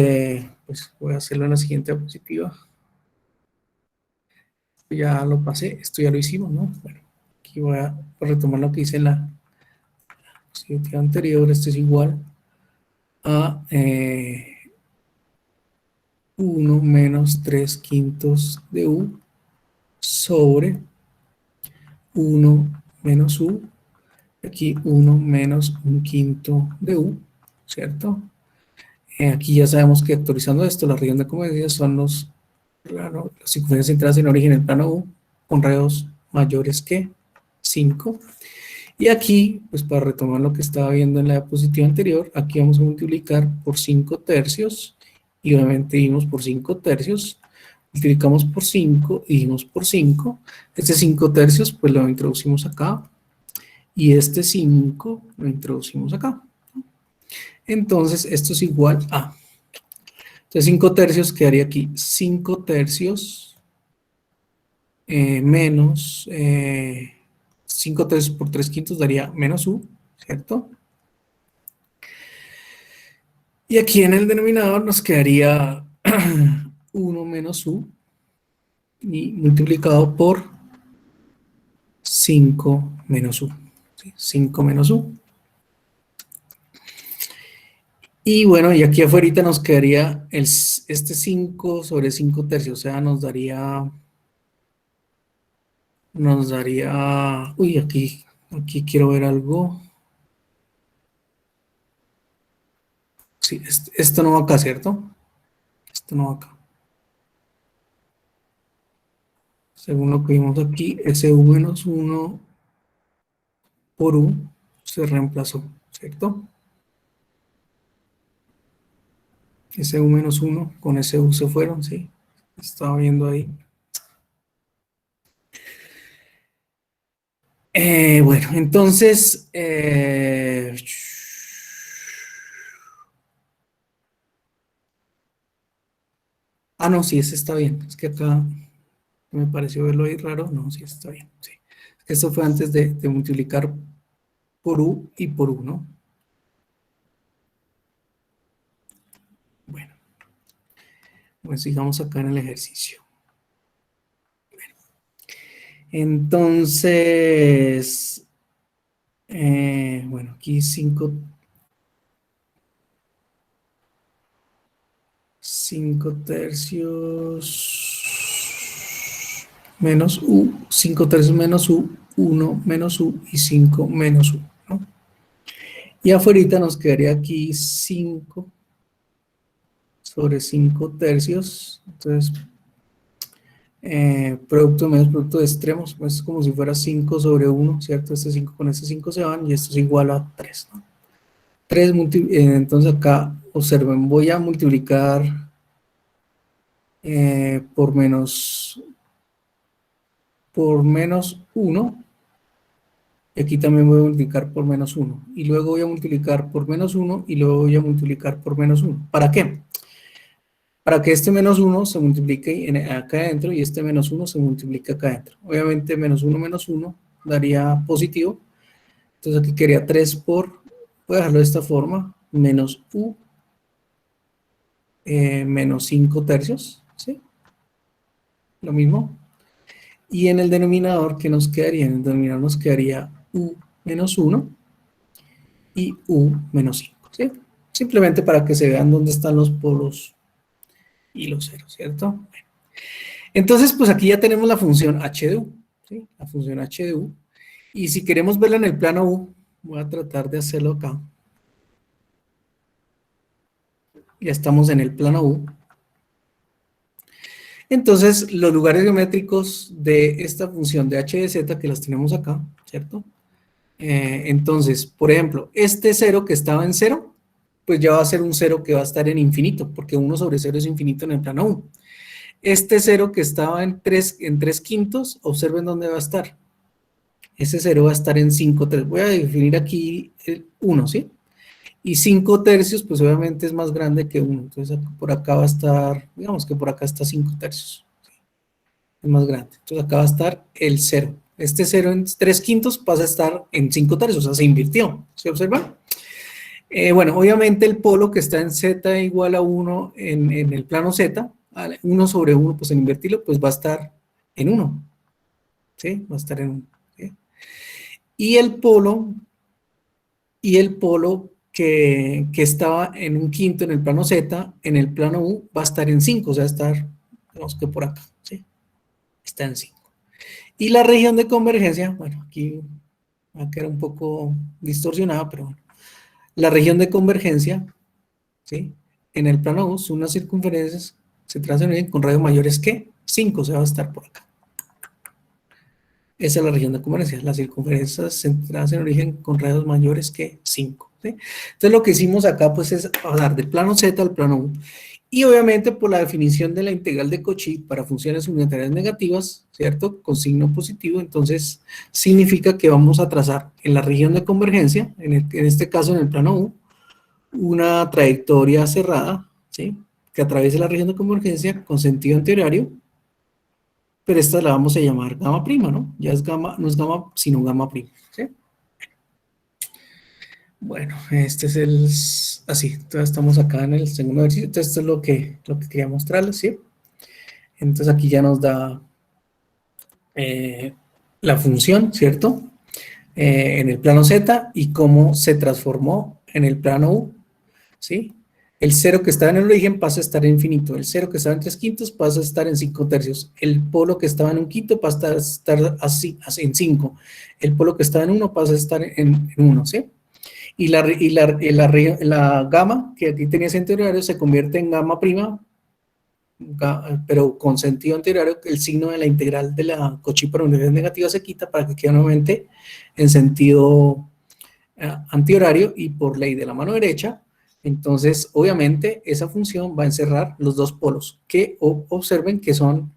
pues voy a hacerlo en la siguiente diapositiva. Ya lo pasé, esto ya lo hicimos, ¿no? Bueno, aquí voy a retomar lo que hice en la diapositiva anterior. Esto es igual a 1 menos 3 quintos de U sobre 1 menos U, aquí 1 menos 1 quinto de U, ¿cierto? Aquí ya sabemos que actualizando esto, la región de convergencia son las circunferencias centrales en origen en plano U con radios mayores que 5. Y aquí, pues para retomar lo que estaba viendo en la diapositiva anterior, aquí vamos a multiplicar por 5 tercios y obviamente dividimos por 5 tercios, multiplicamos por 5 y dividimos por 5. Este 5 tercios pues lo introducimos acá y este 5 lo introducimos acá. Entonces esto es igual a Entonces 5 tercios quedaría aquí 5 tercios menos 5 tercios por 3 quintos daría menos u, ¿cierto? Y aquí en el denominador nos quedaría 1 menos u y multiplicado por 5 menos u. ¿Sí? 5 menos u. Y bueno, y aquí afuera nos quedaría este 5 sobre 5 tercios, o sea, uy, aquí quiero ver algo. Sí, esto no va acá, ¿cierto? Esto no va acá. Según lo que vimos aquí, ese u menos 1 por u se reemplazó, ¿cierto? Ese u menos 1 con ese u se fueron, ¿sí? Estaba viendo ahí. Bueno, entonces... no, sí, ese está bien. Es que acá me pareció verlo ahí raro. No, sí, está bien. Sí. Esto fue antes de multiplicar por u y por u, ¿no? Bueno, pues sigamos acá en el ejercicio. Entonces, bueno, aquí 5 tercios menos u, 5 tercios menos u, 1 menos u y 5 menos u, ¿no? Y afuera nos quedaría aquí 5 sobre 5 tercios. Entonces, producto menos producto de extremos, pues es como si fuera 5 sobre 1, ¿cierto? Este 5 con este 5 se van y esto es igual a 3, ¿no? 3 entonces acá, observen, voy a multiplicar por menos 1, y aquí también voy a multiplicar por menos 1, y luego voy a multiplicar por menos 1, y luego voy a multiplicar por menos 1. ¿Para qué? Para que este menos 1 se multiplique acá adentro y este menos 1 se multiplique acá adentro. Obviamente menos 1 daría positivo. Entonces aquí quedaría 3 voy a dejarlo de esta forma, menos u menos 5 tercios, ¿sí? Lo mismo. Y en el denominador, ¿qué nos quedaría? En el denominador nos quedaría u menos 1 y u menos 5, ¿sí? Simplemente para que se vean dónde están los polos y los ceros, ¿cierto? Bueno. Entonces, pues aquí ya tenemos la función h de u, ¿sí? La función h de u. Y si queremos verla en el plano u, voy a tratar de hacerlo acá. Ya estamos en el plano u. Entonces, los lugares geométricos de esta función de h de z, que las tenemos acá, ¿cierto? Entonces, por ejemplo, este 0 que estaba en 0, pues ya va a ser un 0 que va a estar en infinito, porque 1 sobre 0 es infinito en el plano u. Este 0 que estaba en 3 quintos, observen dónde va a estar. Ese 0 va a estar en 5 tercios. Voy a definir aquí el 1, ¿sí? Y 5 tercios, pues obviamente es más grande que 1. Entonces por acá va a estar, digamos que por acá está 5 tercios. Es más grande. Entonces acá va a estar el 0. Este 0 en 3 quintos pasa a estar en 5 tercios, o sea, se invirtió. ¿Se observa? Bueno, obviamente el polo que está en z igual a 1 en el plano z, 1 sobre 1, pues en invertirlo, pues va a estar en 1. ¿Sí? Va a estar en 1. ¿Sí? Y el polo que estaba en un quinto en el plano Z, en el plano U va a estar en 5, o sea, estar, digamos que por acá, ¿sí? Está en 5. Y la región de convergencia, bueno, aquí va a quedar un poco distorsionada, pero bueno. La región de convergencia, ¿sí? En el plano U son unas circunferencias, se trazan con radios mayores que 5, o sea, va a estar por acá. Esa es la región de convergencia. Las circunferencias centradas en origen con radios mayores que 5. ¿Sí? Entonces lo que hicimos acá pues es pasar del plano Z al plano U. Y obviamente por la definición de la integral de Cauchy para funciones unitarias negativas, ¿cierto? Con signo positivo, entonces significa que vamos a trazar en la región de convergencia, en este caso en el plano U, una trayectoria cerrada, ¿sí? que atraviese la región de convergencia con sentido antihorario, pero esta la vamos a llamar gamma prima, ¿no? Ya es gamma, no es gamma, sino gamma prima, ¿sí? Bueno, este es el, así, entonces estamos acá en el segundo ejercicio, entonces esto es lo que quería mostrarles, ¿sí? Entonces aquí ya nos da la función, ¿cierto? En el plano Z y cómo se transformó en el plano U, ¿sí? El cero que estaba en el origen pasa a estar en infinito, el cero que estaba en 3/5 pasa a estar en 5/3, el polo que estaba en 1/5 pasa a estar así en 5, el polo que estaba en 1 pasa a estar en 1, ¿sí? Y la gama, que aquí tenía sentido horario, se convierte en gamma prima, pero con sentido antihorario, el signo de la integral de la cochipara unidad negativa se quita para que quede nuevamente en sentido antihorario y por ley de la mano derecha. Entonces, obviamente, esa función va a encerrar los dos polos, que observen que son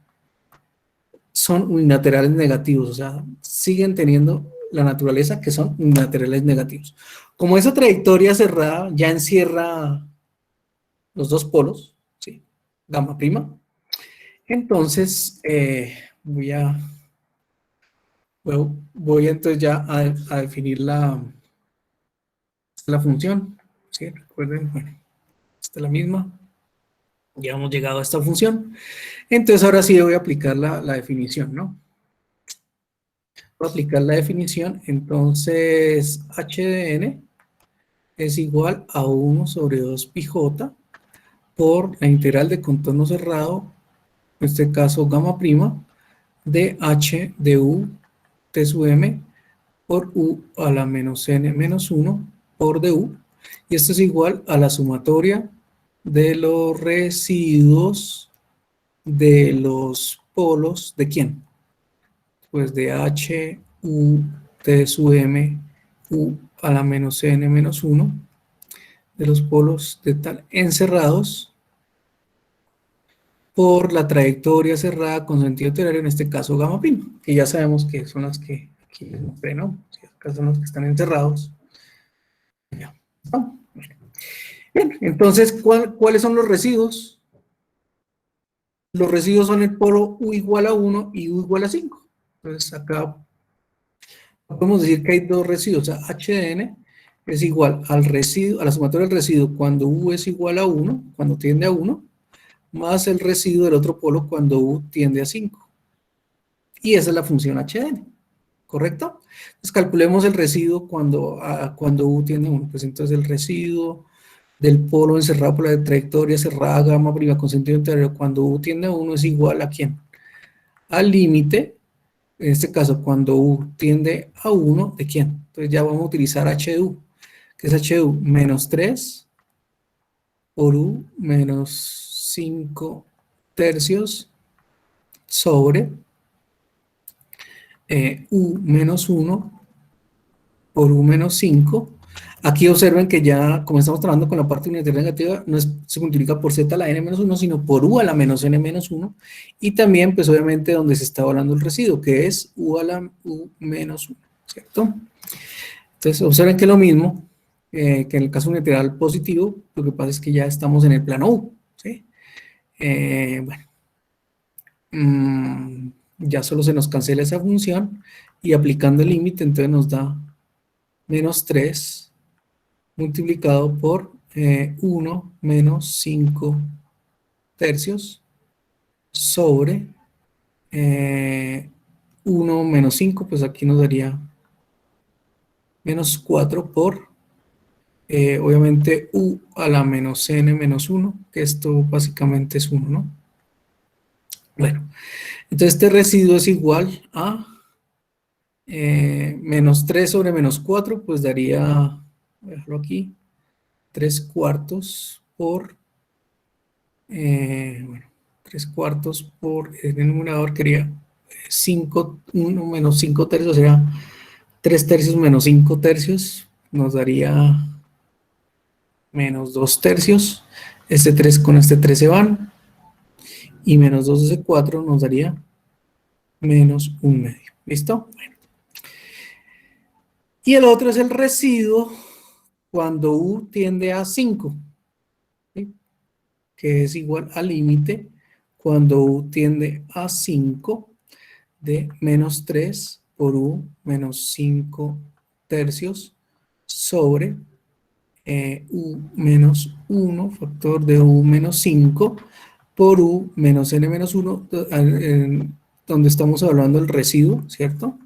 unilaterales negativos, o sea, siguen teniendo la naturaleza que son unilaterales negativos. Como esa trayectoria cerrada ya encierra los dos polos, ¿sí? Gamma prima, entonces voy entonces ya a definir la función, ¿sí? Recuerden, bueno, esta es la misma. Ya hemos llegado a esta función. Entonces ahora sí voy a aplicar la definición, ¿no? Voy a aplicar la definición. Entonces h de n es igual a 1 sobre 2 pi j por la integral de contorno cerrado, en este caso gamma prima, de h de u t sub m por u a la menos n menos 1 por du. Y esto es igual a la sumatoria de los residuos de los polos, ¿de quién? Pues de h, u, t sub m, u a la menos n menos 1, de los polos de tal encerrados por la trayectoria cerrada con sentido horario, en este caso gamma prima, que ya sabemos que son las que aquí les mostré, ¿no? Si acá son los que están encerrados. Ya. Bien, entonces, ¿cuáles son los residuos? Los residuos son el polo U igual a 1 y U igual a 5. Entonces acá podemos decir que hay dos residuos. O sea, H de n es igual al residuo, a la sumatoria del residuo cuando U es igual a 1, cuando tiende a 1, más el residuo del otro polo cuando U tiende a 5. Y esa es la función H de n, ¿correcto? Entonces calculemos el residuo cuando U tiende a 1. Pues entonces el residuo del polo encerrado por la trayectoria cerrada gamma prima con sentido anterior cuando U tiende a 1 es igual a ¿quién? Al límite, en este caso cuando U tiende a 1, ¿de quién? Entonces ya vamos a utilizar H de U, que es H de U menos 3 por U menos 5 tercios sobre U menos 1 por U menos 5. Aquí observen que ya, como estamos trabajando con la parte unitaria negativa, no se multiplica por z a la n menos 1, sino por u a la menos n menos 1. Y también, pues obviamente, donde se está evaluando el residuo, que es u a la u menos 1, ¿cierto? Entonces, observen que es lo mismo que en el caso unilateral positivo, lo que pasa es que ya estamos en el plano u, ¿sí? Bueno, ya solo se nos cancela esa función y aplicando el límite, entonces nos da menos 3 multiplicado por 1 menos 5 tercios sobre 1 menos 5, pues aquí nos daría menos 4 por, obviamente, u a la menos n menos 1, que esto básicamente es 1, ¿no? Bueno, entonces este residuo es igual a menos 3 sobre menos 4, pues daría, voy a dejarlo aquí, 3 cuartos por bueno, 3 cuartos por en el numerador quería 5, 1 menos 5 tercios, sería 3 tercios menos 5 tercios, nos daría menos 2 tercios. Este 3 con este 3 se van, y menos 2 de 4 nos daría menos 1 medio. ¿Listo? Bueno. Y el otro es el residuo cuando U tiende a 5. ¿Sí? Ok, que es igual al límite cuando u tiende a 5 de menos 3 por u menos 5 tercios sobre u menos 1, factor de u menos 5 por u menos n menos 1, donde estamos hablando del residuo, ¿cierto?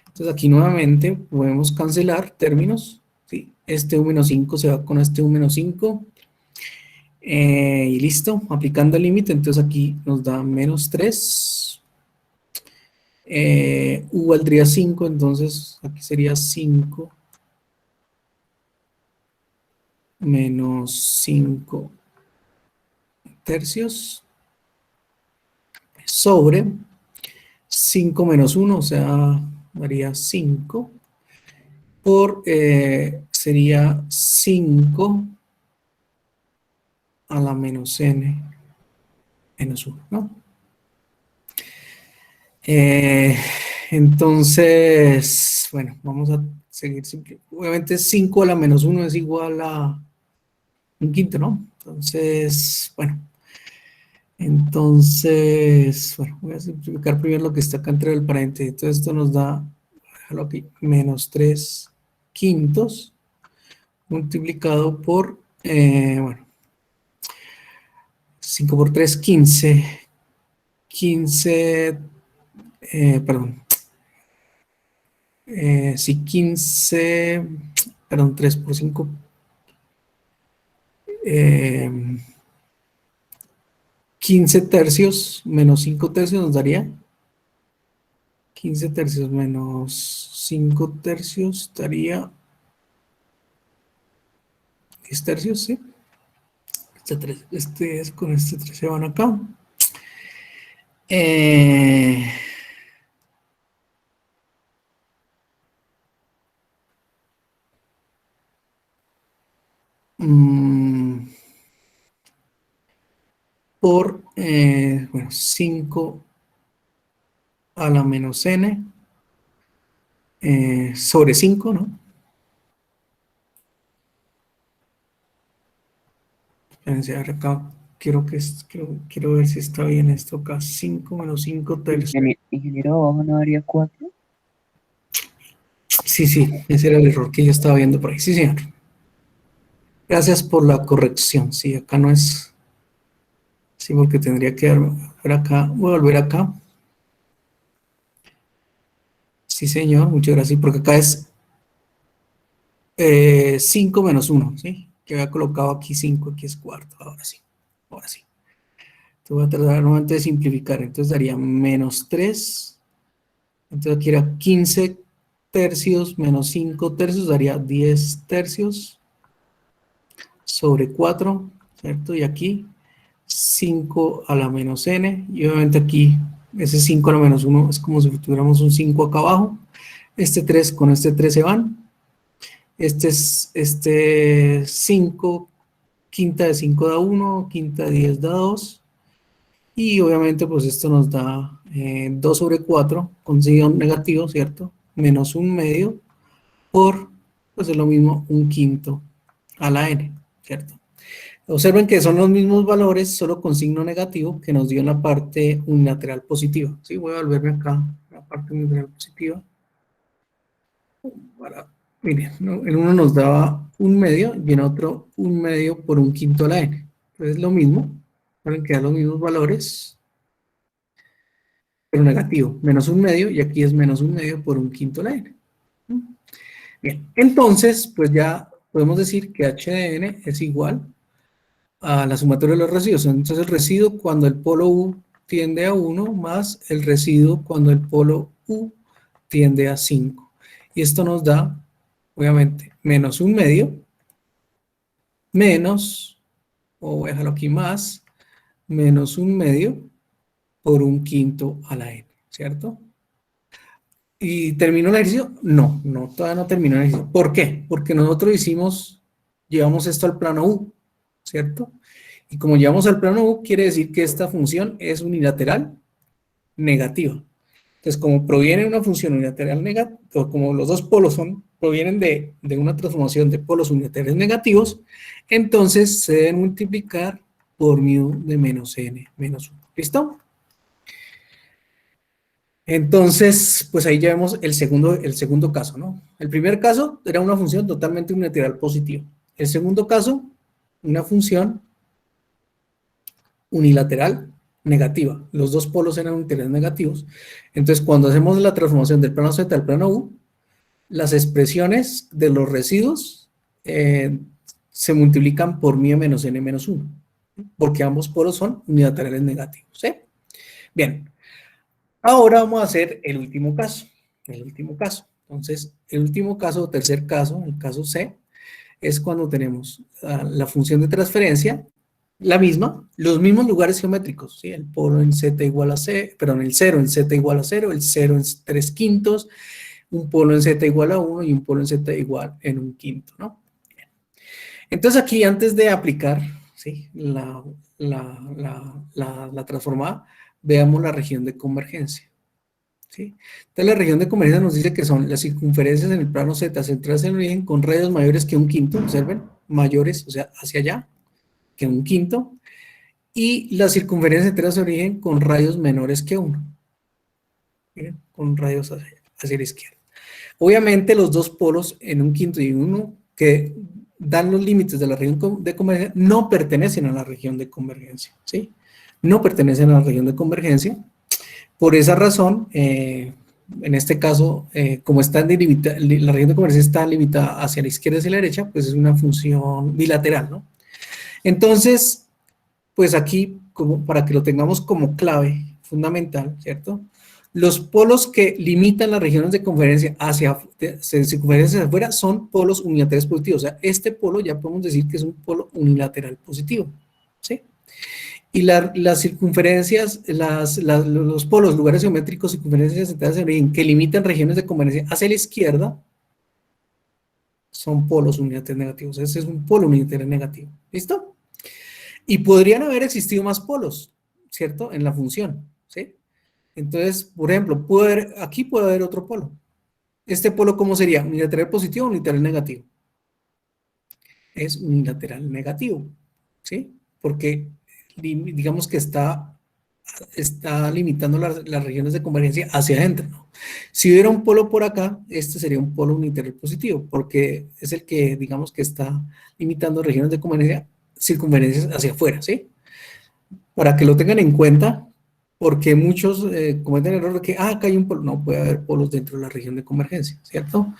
Entonces aquí nuevamente podemos cancelar términos, ¿sí? Este u menos 5 se va con este u menos 5, y listo, aplicando el límite, entonces aquí nos da menos 3, u valdría 5, entonces aquí sería 5 menos 5 tercios sobre 5 menos 1, o sea, daría 5, por, sería 5 a la menos n menos 1, ¿no? Entonces, bueno, vamos a seguir simplificando. Obviamente 5 a la menos 1 es igual a un quinto, ¿no? Entonces, bueno, voy a simplificar primero lo que está acá entre el paréntesis. Entonces esto nos da, déjalo aquí, menos 3 quintos multiplicado por, bueno, 5 por 3, 15. 15, perdón. Sí, 15, perdón, 3 por 5. 15 tercios menos 5 tercios nos daría 15 tercios menos 5 tercios daría 10 tercios, ¿sí? Con este 3 se van acá. Por, bueno, 5 a la menos n sobre 5, ¿no? Espérense, ahora acá quiero ver si está bien esto acá. 5 menos 5 tercios. Ingeniero, abajo no daría 4. Sí, ese era el error que yo estaba viendo por ahí. Sí, señor. Gracias por la corrección. Sí, acá no es. Sí, porque tendría que dar acá. Voy a volver acá. Sí, señor. Muchas gracias. Porque acá es 5 menos 1, ¿sí? Que había colocado aquí 5, aquí es cuarto. Ahora sí. Ahora sí. Entonces voy a tratar nuevamente de simplificar. Entonces daría menos 3. Entonces aquí era 15 tercios menos 5 tercios. Daría 10 tercios sobre 4, ¿cierto? Y aquí 5 a la menos n, y obviamente aquí ese 5 a la menos 1 es como si tuviéramos un 5 acá abajo. Este 3 con este 3 se van. Este 5, quinta de 5 da 1, quinta de 10 da 2. Y obviamente pues esto nos da 2 sobre 4 con signo negativo, ¿cierto? Menos un medio por, pues es lo mismo, un quinto a la n, ¿cierto? Observen que son los mismos valores, solo con signo negativo, que nos dio en la parte unilateral positiva. ¿Sí? Voy a volverme acá, a la parte unilateral positiva. Miren, en uno nos daba un medio y en otro un medio por un quinto a la n. Entonces es lo mismo, saben que da los mismos valores, pero negativo, menos un medio, y aquí es menos un medio por un quinto a la n. Bien, entonces, pues ya podemos decir que h de n es igual a la sumatoria de los residuos. Entonces el residuo cuando el polo U tiende a 1 más el residuo cuando el polo U tiende a 5. Y esto nos da, obviamente, menos un medio, menos, o voy a dejarlo aquí más, menos un medio por un quinto a la n, ¿cierto? ¿Y terminó el ejercicio? No, todavía no terminó el ejercicio. ¿Por qué? Porque nosotros llevamos esto al plano U, ¿cierto? Y como llevamos al plano U, quiere decir que esta función es unilateral negativa. Entonces, como proviene de una función unilateral negativa, o como los dos polos provienen de una transformación de polos unilaterales negativos, entonces se deben multiplicar por mu de menos n menos 1. ¿Listo? Entonces, pues ahí ya vemos el segundo caso, ¿no? El primer caso era una función totalmente unilateral positiva. El segundo caso, una función unilateral negativa. Los dos polos eran unilaterales negativos. Entonces, cuando hacemos la transformación del plano Z al plano U, las expresiones de los residuos se multiplican por μ menos n menos 1, porque ambos polos son unilaterales negativos, ¿sí? Bien, ahora vamos a hacer el último caso. Entonces, el último caso, tercer caso, el caso C, es cuando tenemos la función de transferencia, la misma, los mismos lugares geométricos, ¿sí? El polo en Z igual a C, perdón, el 0 en Z igual a 0, el 0 en 3 quintos, un polo en Z igual a 1 y un polo en Z igual en 1 quinto, ¿no? Entonces aquí, antes de aplicar, ¿sí?, la transformada, veamos la región de convergencia, ¿sí? Entonces la región de convergencia nos dice que son las circunferencias en el plano Z centradas en el origen con radios mayores que 1 quinto, observen, mayores, o sea, hacia allá, que 1 quinto, y las circunferencias centradas en el origen con radios menores que 1, miren, con radios hacia la izquierda. Obviamente los dos polos en 1 quinto y 1 que dan los límites de la región de convergencia no pertenecen a la región de convergencia, ¿sí? No pertenecen a la región de convergencia. Por esa razón, en este caso, como la región de convergencia está limitada hacia la izquierda y hacia la derecha, pues es una función bilateral, ¿no? Entonces, pues aquí, como para que lo tengamos como clave fundamental, ¿cierto? Los polos que limitan las regiones de convergencia hacia afuera son polos unilaterales positivos. O sea, este polo ya podemos decir que es un polo unilateral positivo, ¿sí? Y las circunferencias, los polos, lugares geométricos, circunferencias centradas en origen que limitan regiones de convergencia hacia la izquierda son polos unilaterales negativos. Ese es un polo unilateral negativo. ¿Listo? Y podrían haber existido más polos, ¿cierto? En la función, ¿sí? Entonces, por ejemplo, aquí puede haber otro polo. ¿Este polo cómo sería? ¿Unilateral positivo o unilateral negativo? Es unilateral negativo, ¿sí? Porque digamos que está limitando las regiones de convergencia hacia adentro, ¿no? Si hubiera un polo por acá, este sería un polo unilateral positivo, porque es el que, digamos que está limitando regiones de convergencia, circunferencias hacia afuera, ¿sí? Para que lo tengan en cuenta, porque muchos cometen el error de que, acá hay un polo. No, puede haber polos dentro de la región de convergencia, ¿cierto?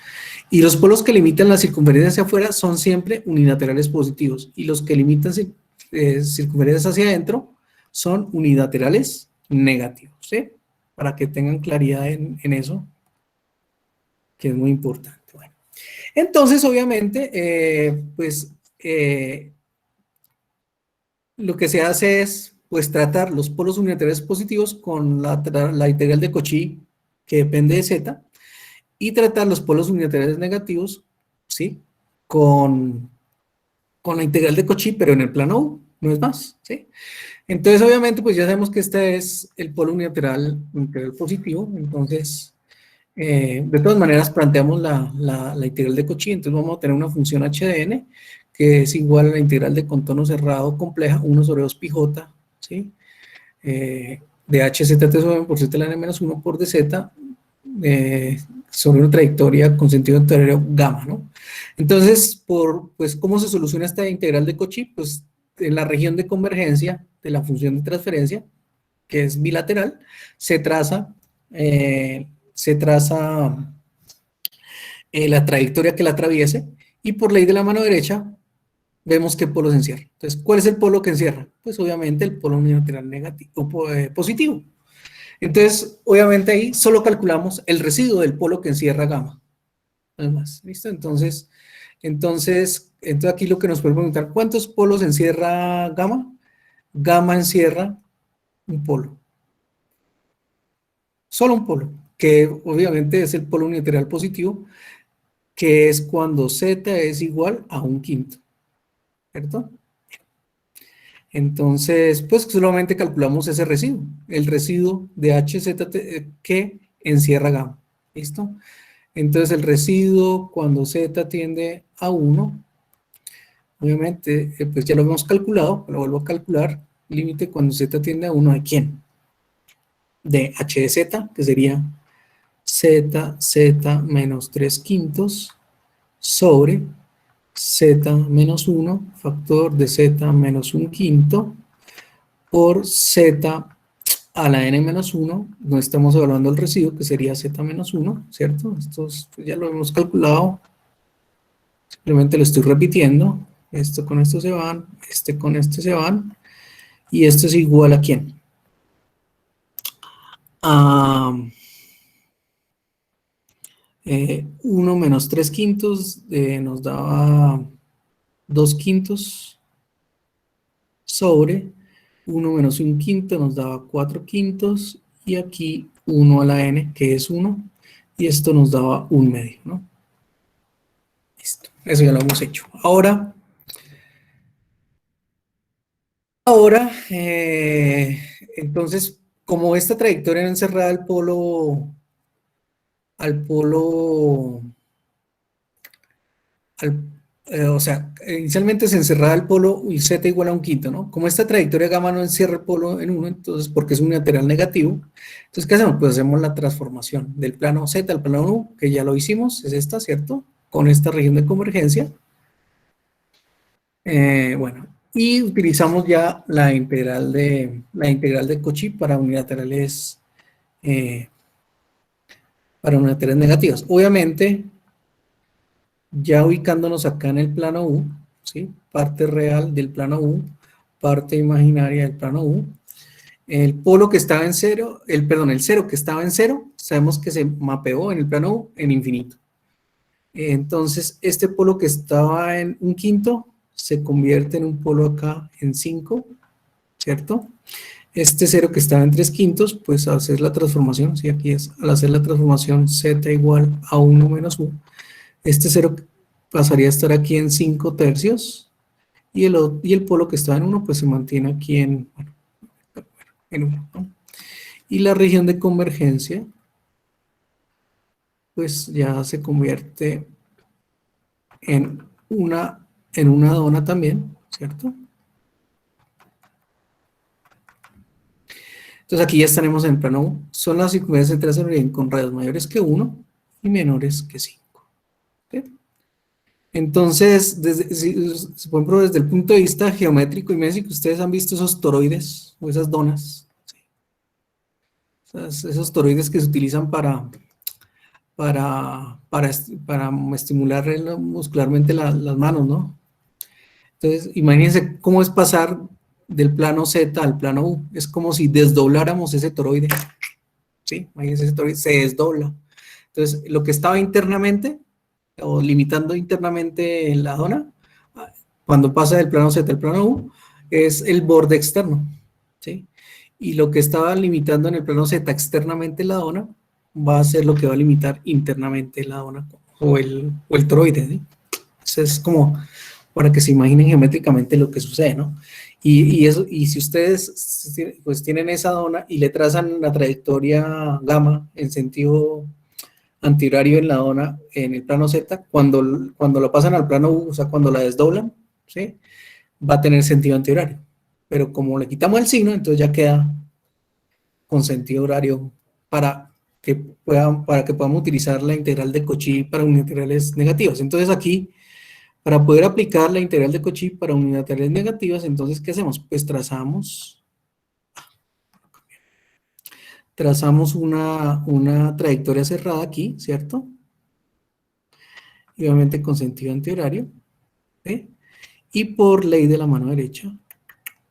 Y los polos que limitan la circunferencia hacia afuera son siempre unilaterales positivos, y los que limitan circunferencias hacia adentro son unilaterales negativos, ¿sí? Para que tengan claridad en eso, que es muy importante. Bueno, entonces, obviamente, lo que se hace es, pues, tratar los polos unilaterales positivos con la integral de Cauchy, que depende de Z, y tratar los polos unilaterales negativos, ¿sí?, con la integral de Cauchy, pero en el plano U, no es más, ¿sí? Entonces, obviamente, pues ya sabemos que este es el polo unilateral positivo. Entonces, de todas maneras, planteamos la integral de Cauchy. Entonces vamos a tener una función h de n, que es igual a la integral de contorno cerrado compleja, 1 sobre 2 pi j, ¿sí? De hzt sobre por z a la n menos 1 por dz, sobre una trayectoria con sentido anterior gamma, ¿no? Entonces, pues, ¿cómo se soluciona esta integral de Cauchy? Pues, en la región de convergencia de la función de transferencia, que es bilateral, se traza la trayectoria que la atraviese, y por ley de la mano derecha vemos qué polo se encierra. Entonces, ¿cuál es el polo que encierra? Pues obviamente el polo unilateral negativo, positivo. Entonces, obviamente ahí solo calculamos el residuo del polo que encierra gamma. Nada más, ¿listo? Entonces aquí lo que nos puede preguntar, ¿cuántos polos encierra gamma? Gamma encierra un polo. Solo un polo, que obviamente es el polo unilateral positivo, que es cuando z es igual a 1 quinto, ¿cierto? Entonces, pues solamente calculamos ese residuo, el residuo de hz que encierra gamma, ¿listo? Entonces el residuo cuando z tiende a 1 obviamente, pues ya lo hemos calculado, lo vuelvo a calcular, límite cuando z tiende a 1 ¿de quién? De h de z, que sería z menos 3 quintos sobre z menos 1, factor de z menos 1 quinto, por z a la n menos 1, no estamos evaluando el residuo, que sería z menos 1, ¿cierto? Esto pues ya lo hemos calculado, simplemente lo estoy repitiendo, esto con esto se van, este con este se van, y esto es igual ¿a quién? A 1 menos 3 quintos nos daba 2 quintos sobre 1 menos 1 quinto nos daba 4 quintos, y aquí 1 a la n, que es 1, y esto nos daba 1 medio, ¿no? Listo, eso ya lo hemos hecho. Ahora, entonces, como esta trayectoria era encerrada al polo, o sea, inicialmente se encerraba el polo y z igual a 1 quinto, ¿no? Como esta trayectoria gamma no encierra el polo en 1, entonces, porque es un lateral negativo, entonces, ¿qué hacemos? Pues hacemos la transformación del plano z al plano u, que ya lo hicimos, es esta, ¿cierto? Con esta región de convergencia. Bueno, y utilizamos ya la integral de Cauchy eh, para unidades negativas. Obviamente, ya ubicándonos acá en el plano U, ¿sí? Parte real del plano U, parte imaginaria del plano U. El polo que estaba en cero, el cero que estaba en cero, sabemos que se mapeó en el plano U en infinito. Entonces, este polo que estaba en 1 quinto se convierte en un polo acá en 5, ¿cierto? Este cero que estaba en 3 quintos, pues al hacer la transformación, sí, aquí es, al hacer la transformación z igual a 1 menos u, este cero pasaría a estar aquí en 5 tercios, y el polo que estaba en 1, pues se mantiene aquí bueno, en 1, ¿no? Y la región de convergencia, pues ya se convierte en una dona también, ¿cierto? Entonces aquí ya estaremos en el plano U. Son las circunferencias centrales de origen con radios mayores que 1 y menores que 5. ¿Sí? Entonces, por ejemplo, desde el punto de vista geométrico y métrico, ustedes han visto esos toroides o esas donas. ¿Sí? Esos toroides que se utilizan para estimular muscularmente las manos, ¿no? Entonces, imagínense cómo es pasar del plano Z al plano U. Es como si desdobláramos ese toroide. ¿Sí? Imagínense, ese toroide se desdobla. Entonces, lo que estaba internamente, o limitando internamente la dona, cuando pasa del plano Z al plano U, es el borde externo. ¿Sí? Y lo que estaba limitando en el plano Z externamente la dona, va a ser lo que va a limitar internamente la dona, o el toroide. ¿Sí? Entonces, es como para que se imaginen geométricamente lo que sucede, ¿no? Y si ustedes pues tienen esa dona y le trazan la trayectoria gamma en sentido antihorario en la dona en el plano Z, cuando lo pasan al plano U, o sea, cuando la desdoblan, ¿sí? Va a tener sentido antihorario. Pero como le quitamos el signo, entonces ya queda con sentido horario para que podamos utilizar la integral de Cauchy para integrales negativas. Entonces aquí, para poder aplicar la integral de Cauchy para unilaterales negativas, entonces, ¿qué hacemos? Pues trazamos una trayectoria cerrada aquí, ¿cierto? Y obviamente con sentido antihorario, ¿sí? Y por ley de la mano derecha,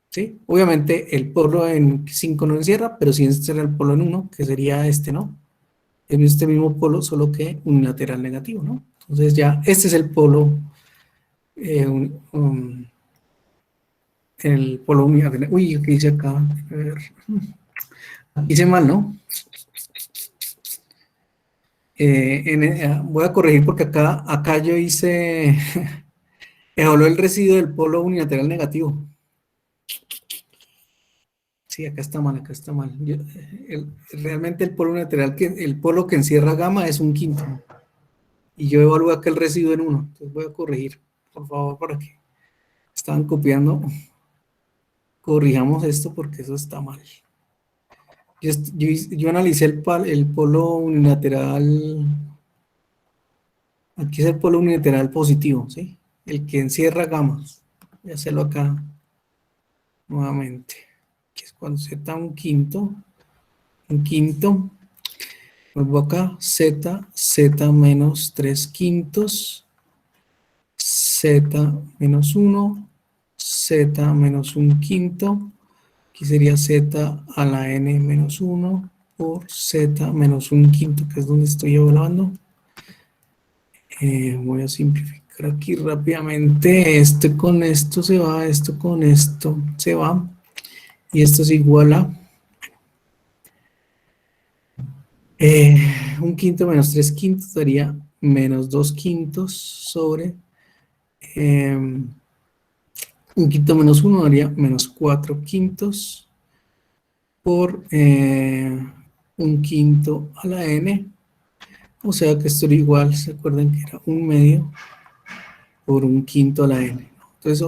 ¿sí? Obviamente el polo en 5 no encierra, pero sí encierra el polo en 1, que sería este, ¿no? Es este mismo polo, solo que unilateral negativo, ¿no? Entonces ya, este es el polo, el polo unilateral. Uy, ¿qué dice acá? A ver. Hice mal, ¿no? Voy a corregir porque acá yo hice, evalué el residuo del polo unilateral negativo. Sí, acá está mal, acá está mal. Realmente el polo unilateral, el polo que encierra gamma es 1 quinto. Y yo evalúo acá el residuo en 1. Entonces voy a corregir, por favor, para que estaban copiando, corrijamos esto porque eso está mal. Yo analicé el polo unilateral, aquí es el polo unilateral positivo, ¿sí? El que encierra gamas. Voy a hacerlo acá nuevamente. Aquí es cuando z un quinto, vuelvo acá, z menos 3 quintos, z menos 1, z menos un quinto, aquí sería z a la n menos 1 por z menos un quinto, que es donde estoy evaluando. Voy a simplificar aquí rápidamente. Esto con esto se va, esto con esto se va. Y esto es igual a un quinto menos 3 quintos daría menos 2 quintos sobre un quinto menos 1 daría menos 4 quintos por un quinto a la n. O sea que esto era igual, se acuerdan que era un medio por un quinto a la n. Entonces,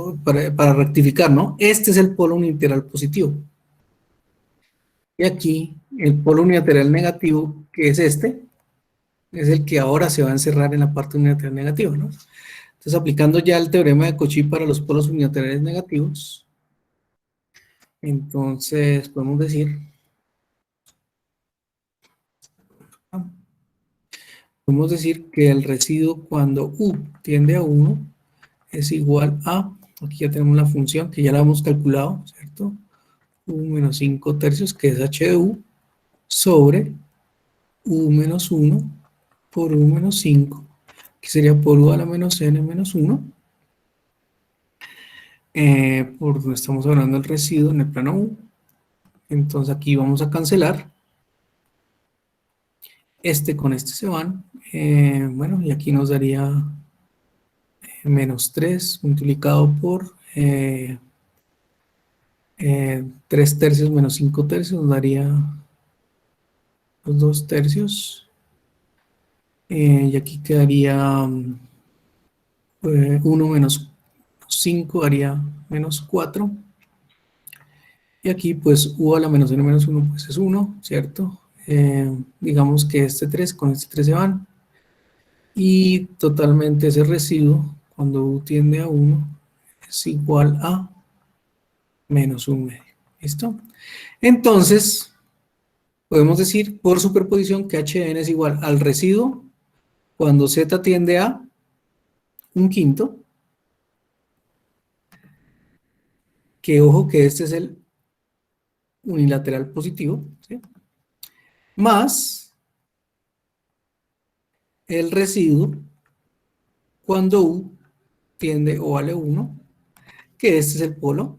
para rectificar, ¿no? Este es el polo unilateral positivo. Y aquí, el polo unilateral negativo, que es este, es el que ahora se va a encerrar en la parte unilateral negativa, ¿no? Entonces, aplicando ya el teorema de Cauchy para los polos unilaterales negativos, entonces podemos decir que el residuo cuando U tiende a 1 es igual a, aquí ya tenemos la función que ya la hemos calculado, ¿cierto? U menos 5 tercios, que es H de U, sobre U menos 1 por U menos 5, que sería por U a la menos N menos 1, por donde estamos hablando del residuo en el plano U. Entonces aquí vamos a cancelar. Este con este se van. Bueno, y aquí nos daría menos 3 multiplicado por 3 tercios menos 5 tercios, nos daría los 2 tercios. Y aquí quedaría 1 menos 5 daría menos 4. Y aquí pues U a la menos N menos 1 pues es 1, ¿cierto? Digamos que este 3 con este 3 se van. Y totalmente ese residuo, cuando U tiende a 1, es igual a menos un medio. ¿Listo? Entonces, podemos decir por superposición que h de n es igual al residuo cuando z tiende a un quinto, que ojo que este es el unilateral positivo, ¿sí? Más el residuo cuando U tiende o vale 1, que este es el polo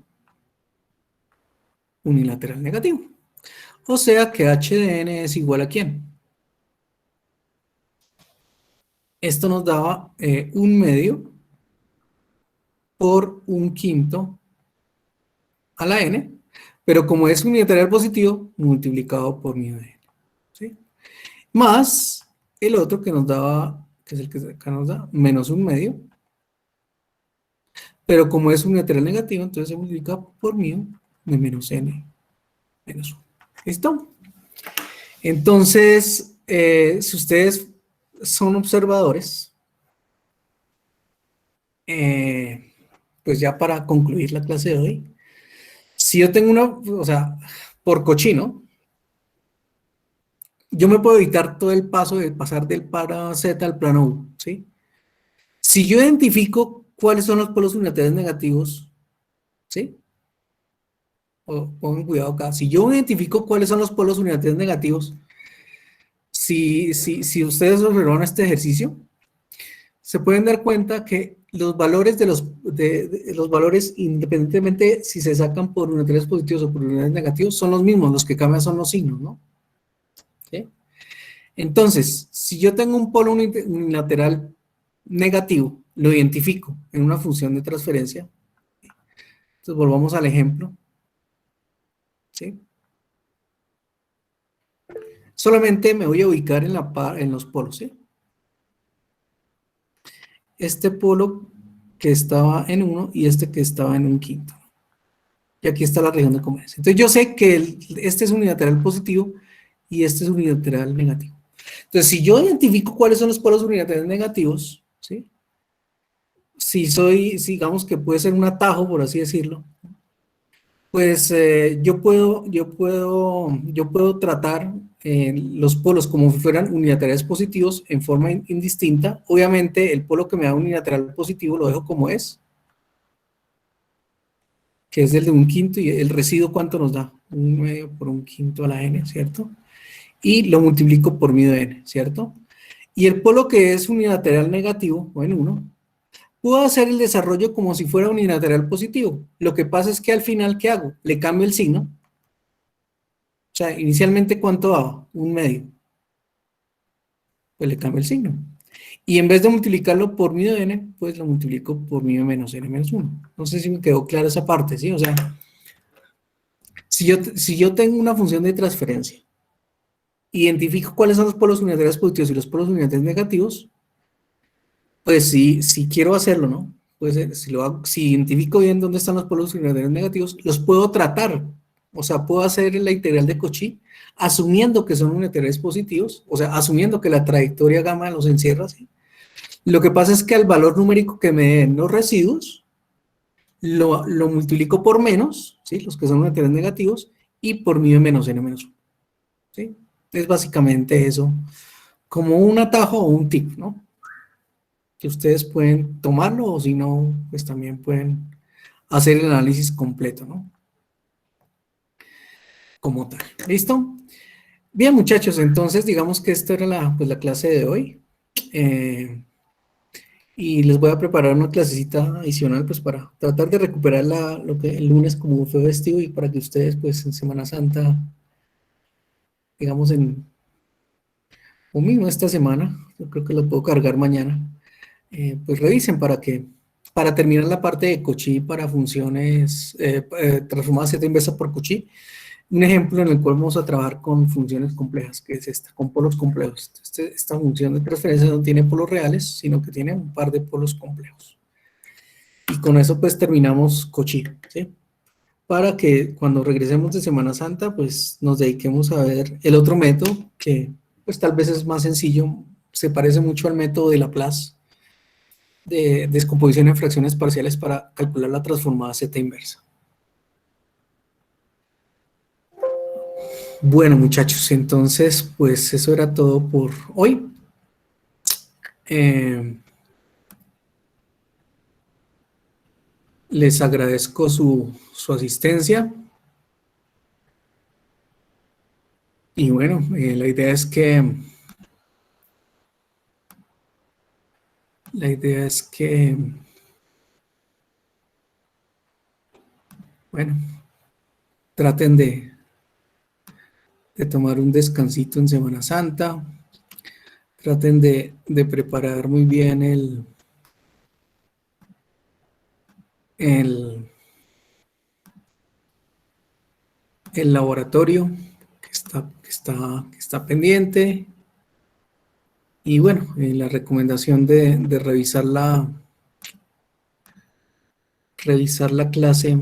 unilateral negativo. O sea que h de n es igual a ¿quién? Esto nos daba un medio por un quinto a la n, pero como es unilateral positivo, multiplicado por mi de n, ¿sí? Más el otro que nos daba, que es el que acá nos da, menos un medio, pero como es unilateral negativo, entonces se multiplica por mu de menos n menos 1. ¿Listo? Entonces, si ustedes son observadores, pues ya para concluir la clase de hoy, si yo tengo una, o sea, por cochino, yo me puedo evitar todo el paso de pasar del plano Z al plano U, ¿sí? Si yo identifico cuáles son los polos unilaterales negativos, ¿sí? Pongan cuidado acá. Si yo identifico cuáles son los polos unilaterales negativos, si ustedes observan este ejercicio, se pueden dar cuenta que los valores de los valores, independientemente si se sacan por unilaterales positivos o por unilaterales negativos, son los mismos, los que cambian son los signos, ¿no? ¿Sí? Entonces, si yo tengo un polo unilateral negativo, lo identifico en una función de transferencia. Entonces, volvamos al ejemplo, ¿sí? Solamente me voy a ubicar en los polos, ¿sí? Este polo que estaba en 1 y este que estaba en 1/5. Y aquí está la región de convergencia. Entonces yo sé que este es unilateral positivo y este es unilateral negativo. Entonces si yo identifico cuáles son los polos unilaterales negativos, ¿sí? Si digamos que puede ser un atajo, por así decirlo, pues yo puedo tratar los polos como si fueran unilaterales positivos en forma indistinta. Obviamente el polo que me da unilateral positivo lo dejo como es, que es el de 1/5, y el residuo ¿cuánto nos da? 1/2 por 1/5 a la n, ¿cierto? Y lo multiplico por mi de n, ¿cierto? Y el polo que es unilateral negativo, o en 1, puedo hacer el desarrollo como si fuera unilateral positivo. Lo que pasa es que al final, ¿qué hago? Le cambio el signo. O sea, inicialmente, ¿cuánto daba? 1/2. Pues le cambio el signo. Y en vez de multiplicarlo por mi de n, pues lo multiplico por mi de menos n menos 1. No sé si me quedó clara esa parte, ¿sí? O sea, si yo tengo una función de transferencia, identifico cuáles son los polos unilaterales positivos y los polos unilaterales negativos, pues si quiero hacerlo, ¿no? Pues si identifico bien dónde están los polos unilaterales negativos, los puedo tratar. O sea, puedo hacer la integral de Cauchy asumiendo que son unilaterales positivos, o sea, asumiendo que la trayectoria gamma los encierra, ¿sí? Lo que pasa es que al valor numérico que me den los residuos, lo multiplico por menos, ¿sí? Los que son unilaterales negativos, y por mi de menos n menos 1, ¿sí? Es básicamente eso, como un atajo o un tip, ¿no? Que ustedes pueden tomarlo, o si no, pues también pueden hacer el análisis completo, ¿no? Como tal. ¿Listo? Bien, muchachos, entonces digamos que esta era la clase de hoy. Y les voy a preparar una clasecita adicional, pues para tratar de recuperar lo que el lunes como fue festivo, y para que ustedes, pues en Semana Santa, digamos o mismo esta semana, yo creo que lo puedo cargar mañana, pues revisen para terminar la parte de Cauchy para funciones transformadas Z inversa por Cauchy, un ejemplo en el cual vamos a trabajar con funciones complejas, que es esta, con polos complejos. Esta función de transferencia no tiene polos reales, sino que tiene un par de polos complejos. Y con eso pues terminamos Cauchy, ¿sí? Para que cuando regresemos de Semana Santa, pues nos dediquemos a ver el otro método, que pues tal vez es más sencillo, se parece mucho al método de Laplace, de descomposición en fracciones parciales para calcular la transformada Z inversa. Bueno, muchachos, entonces pues eso era todo por hoy. Les agradezco su asistencia. Y bueno, la idea es que bueno, traten de tomar un descansito en Semana Santa, traten de preparar muy bien el laboratorio que está pendiente. Y bueno, la recomendación de revisar la clase